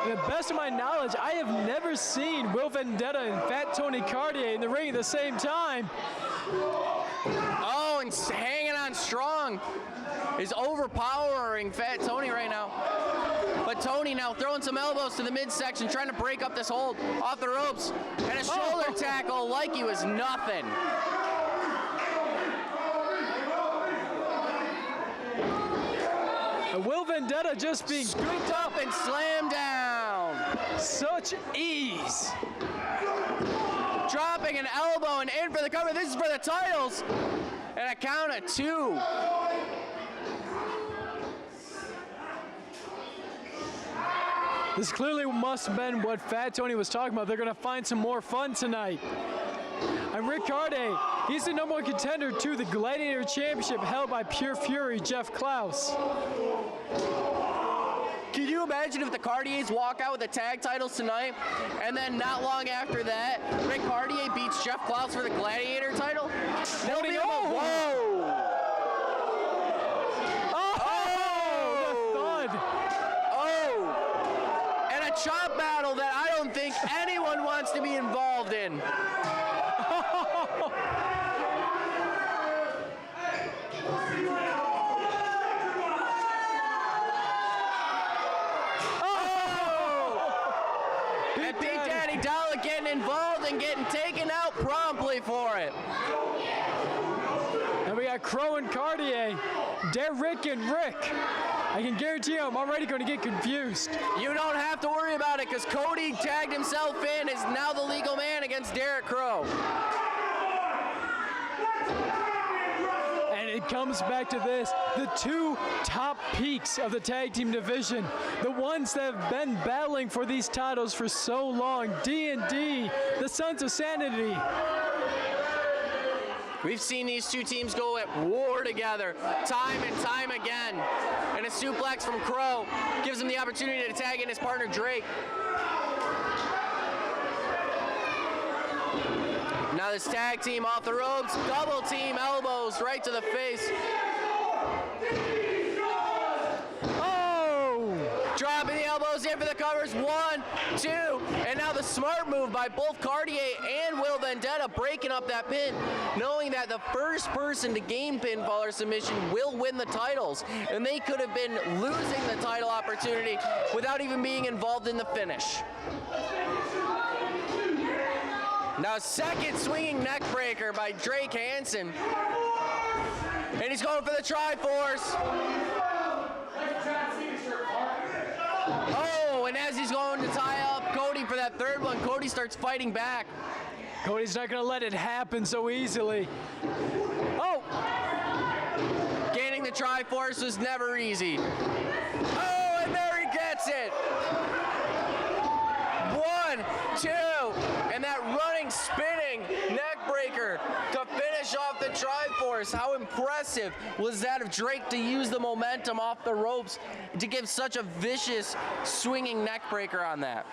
To the best of my knowledge, I have never seen Will Vendetta and Fat Tony Caurdieas in the ring at the same time. Oh, and hanging on strong is overpowering Fat Tony right now. But Tony now throwing some elbows to the midsection, trying to break up this hold off the ropes. And a shoulder tackle like he was nothing. Will Vendetta just being scooped up and slammed down. Such ease. Dropping an elbow and in for the cover. This is for the titles. And a count of 2. This clearly must have been what Fat Tony was talking about. They're going to find some more fun tonight. And Rick Caurdieas, he's the #1 contender to the Gladiator Championship held by Pure Fury Jeff Klaus. Can you imagine if the Caurdieas walk out with the tag titles tonight, and then not long after that, Rick Caurdieas beats Jeff Klaus for the Gladiator title? They'll be whoa! Chop battle that I don't think anyone wants to be involved in. And Big Daddy Dalla getting involved and getting taken out promptly for it. And we got Crow and Caurdieas, Derek and Rick. I can guarantee you I'm already going to get confused. You don't have to worry about it because Cody tagged himself in, is now the legal man against Derek Crow. And it comes back to this, the 2 top peaks of the tag team division, the ones that have been battling for these titles for so long, D&D, the Sons of Sanity. We've seen these 2 teams go at war together time and time again. And a suplex from Crow gives him the opportunity to tag in his partner Drake. Now this tag team off the ropes, double team elbows right to the face. Dropping the elbows in for the covers, 1, 2, and now the smart move by both Caurdieas and Will Vendetta breaking up that pin, knowing that the first person to gain pinfall or submission will win the titles, and they could have been losing the title opportunity without even being involved in the finish. Now second swinging neck breaker by Drake Hansen, and he's going for the Triforce. Oh, and as he's going to tie up Cody for that third one, Cody starts fighting back. Cody's not going to let it happen so easily. Oh! Gaining the Triforce was never easy. Oh, and there he gets it! 1, 2, and that running, spinning neck breaker to finish off the Triforce. How impressive was that of Drake to use the momentum off the ropes to give such a vicious swinging neck breaker on that.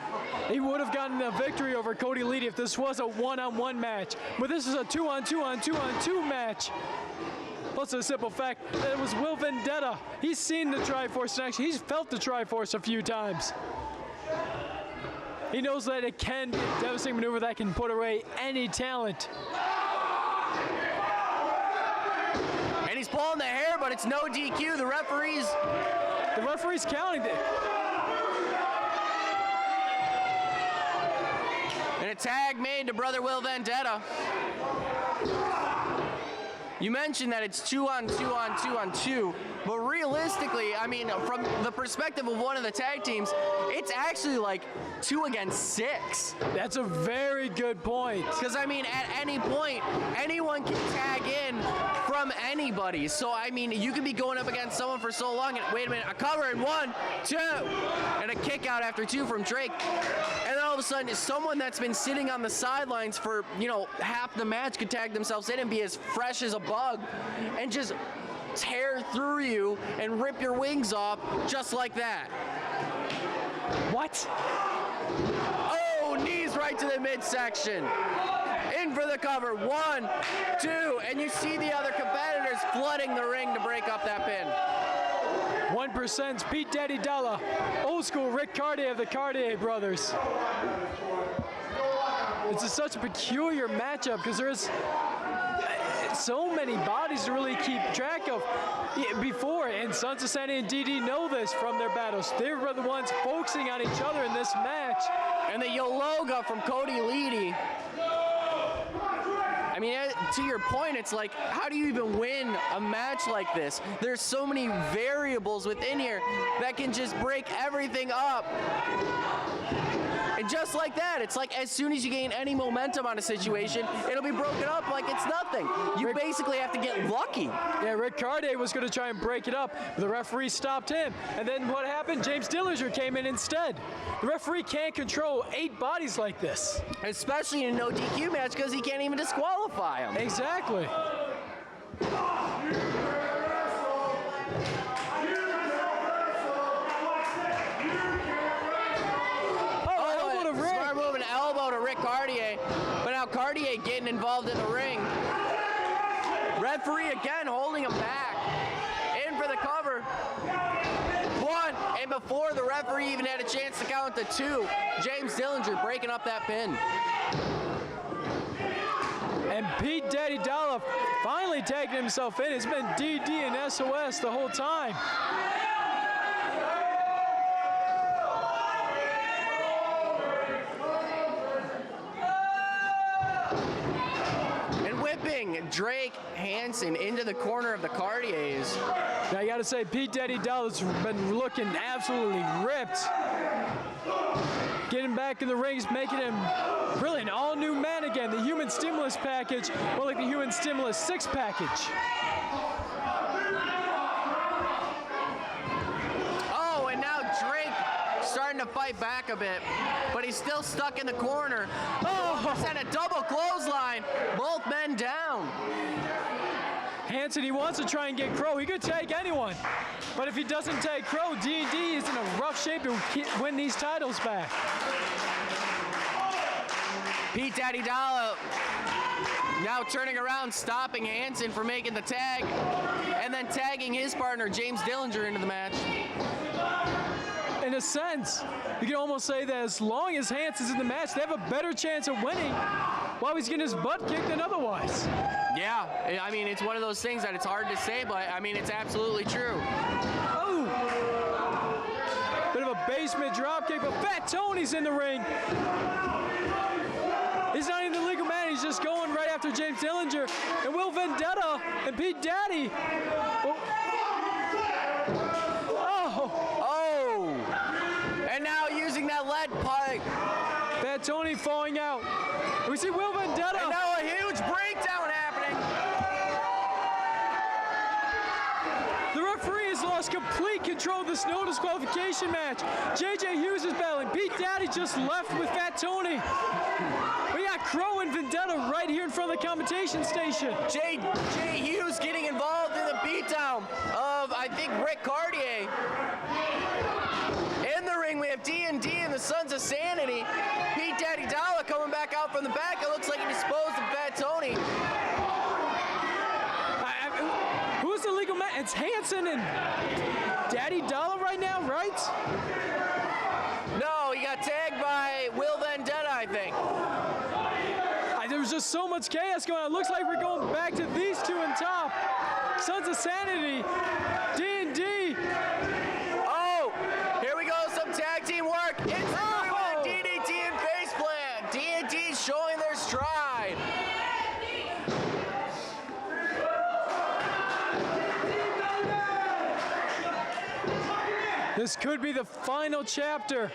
He would have gotten a victory over Cody Leedy if this was a 1-on-1 match, but this is a 2-on-2 match. Plus the simple fact that it was Will Vendetta. He's seen the Triforce in action. He's felt the Triforce a few times. He knows that it can be a devastating maneuver that can put away any talent. And he's pulling the hair, but it's no DQ. The referee's counting it. And a tag made to brother Will Vendetta. You mentioned that it's 2-on-2, but realistically, I mean, from the perspective of one of the tag teams, it's actually like 2 against 6. That's a very good point. Because, I mean, at any point, anyone can tag in from anybody. So, I mean, you could be going up against someone for so long, and wait a minute, a cover in 1, 2, and a kick out after 2 from Drake. And then all of a sudden, someone that's been sitting on the sidelines for, half the match could tag themselves in and be as fresh as a bug and just tear through you and rip your wings off just like that. What? Oh, knees right to the midsection. In for the cover. 1, 2, and you see the other competitors flooding the ring to break up that pin. 1%'s Pete Daddy Dalla, old school Rick Caurdieas of the Caurdieas brothers. It's such a peculiar matchup because there's so many bodies to really keep track of before, and Sons of Sanity and DD know this from their battles. They were the ones focusing on each other in this match. And the Yologa from Cody Leedy. I mean, to your point, it's like, how do you even win a match like this? There's so many variables within here that can just break everything up. And just like that, it's like as soon as you gain any momentum on a situation, it'll be broken up like it's nothing. You basically have to get lucky. Yeah, Rick Caurdieas was going to try and break it up, but the referee stopped him. And then what happened? James Dillinger came in instead. The referee can't control 8 bodies like this. Especially in a no DQ match because he can't even disqualify him. Exactly. Elbow to Rick Caurdieas, but now Caurdieas getting involved in the ring. Referee again holding him back. In for the cover. 1, and before the referee even had a chance to count to 2, James Dillinger breaking up that pin. And Pete Daddy Dalla finally tagging himself in. It's been DD and SOS the whole time. Drake Hansen into the corner of the Caurdieas. Now, I got to say, Pete Daddy Dalla's been looking absolutely ripped. Getting back in the rings, making him really an all-new man again. The Human Stimulus package, more like the Human Stimulus 6 package. Oh, and now Drake starting to fight back a bit, but he's still stuck in the corner. Oh, sent a double clothesline. Both men down. Hansen, he wants to try and get Crow. He could take anyone. But if he doesn't take Crow, D&D is in a rough shape to win these titles back. Pete Daddy Dalla now turning around, stopping Hansen from making the tag, and then tagging his partner, James Dillinger, into the match. In a sense, you can almost say that as long as Hansen's in the match, they have a better chance of winning while he's getting his butt kicked than otherwise. Yeah, I mean, it's one of those things that it's hard to say, but I mean, it's absolutely true. Oh! Bit of a basement dropkick, but Fat Tony's in the ring. He's not even the legal man, he's just going right after James Dillinger. And Will Vendetta and Pete Daddy. Oh! And now using that lead pipe. Fat Tony falling out. We see Will Vendetta. And now a huge breakdown happening. The referee has lost complete control of this no disqualification match. JJ Hughes is battling. Pete Daddy just left with Fat Tony. We got Crow and Vendetta right here in front of the commentation station. JJ Hughes getting involved in the beatdown of, I think, Rick Caurdieas. In the ring, we have D&D and the Sons of Sanity. Pete Daddy Dalla coming back out from the back. It looks like he disposed of Fat Tony. Who's the legal man? It's Hansen and Daddy Dalla right now, right? No, he got tagged by Will Vendetta, I think. There was just so much chaos going on. It looks like we're going back to these two in top. Sons of Sanity, D&D. Oh, here we go, some tag team work. It's everywhere, DDT and faceplant. D&D showing their stride. This could be the final chapter.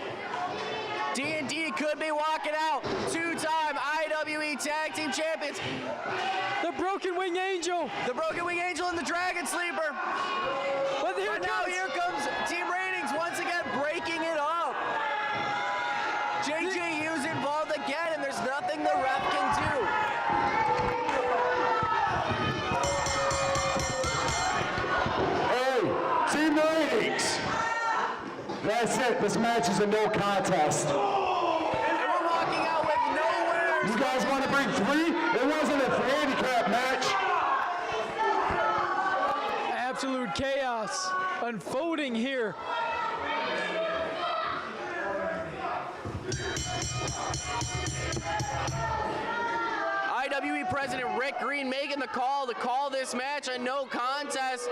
D&D could be walking out. 2-time IWE Tag Team Champions. The Broken Wing Angel. The Broken Wing Angel and the Dragon Sleeper. But now here comes Team Ratings once again breaking it up. That's it. This match is a no contest. And we're walking out with no winners. You guys want to bring 3? It wasn't a handicap match. Absolute chaos unfolding here. IWE President Rick Green making the call to call this match a no contest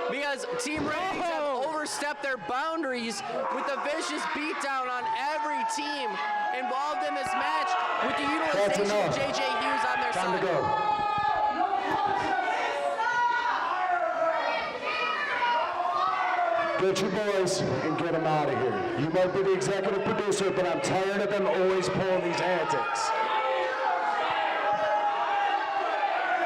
because Team Ratings have overstepped their boundaries with a vicious beatdown on every team involved in this match with the utilization of JJ Hughes on their side. Time to go. Get your boys and get them out of here. You might be the executive producer, but I'm tired of them always pulling these antics.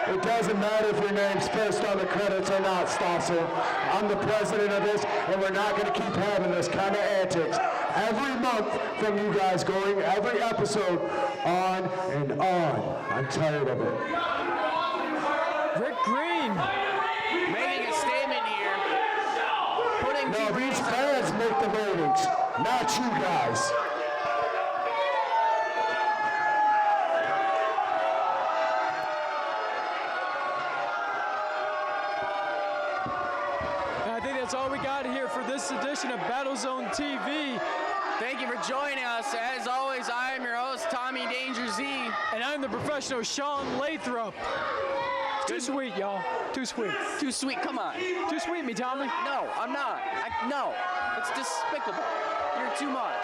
It doesn't matter if your name's first on the credits or not, Stossel. I'm the president of this, and we're not going to keep having this kind of antics every month from you guys going every episode on and on. I'm tired of it. Rick Green making a statement here. Putting No, these fans make the ratings, not you guys. I think that's all we got here for this edition of BattleZone TV. Thank you for joining us. As always, I am your host, Tommy Danger Z. And I'm the professional Sean Lathrop. Too sweet, y'all. Too sweet. Too sweet, come on. Too sweet, me, Tommy. No, I'm not. No, it's despicable. You're too much.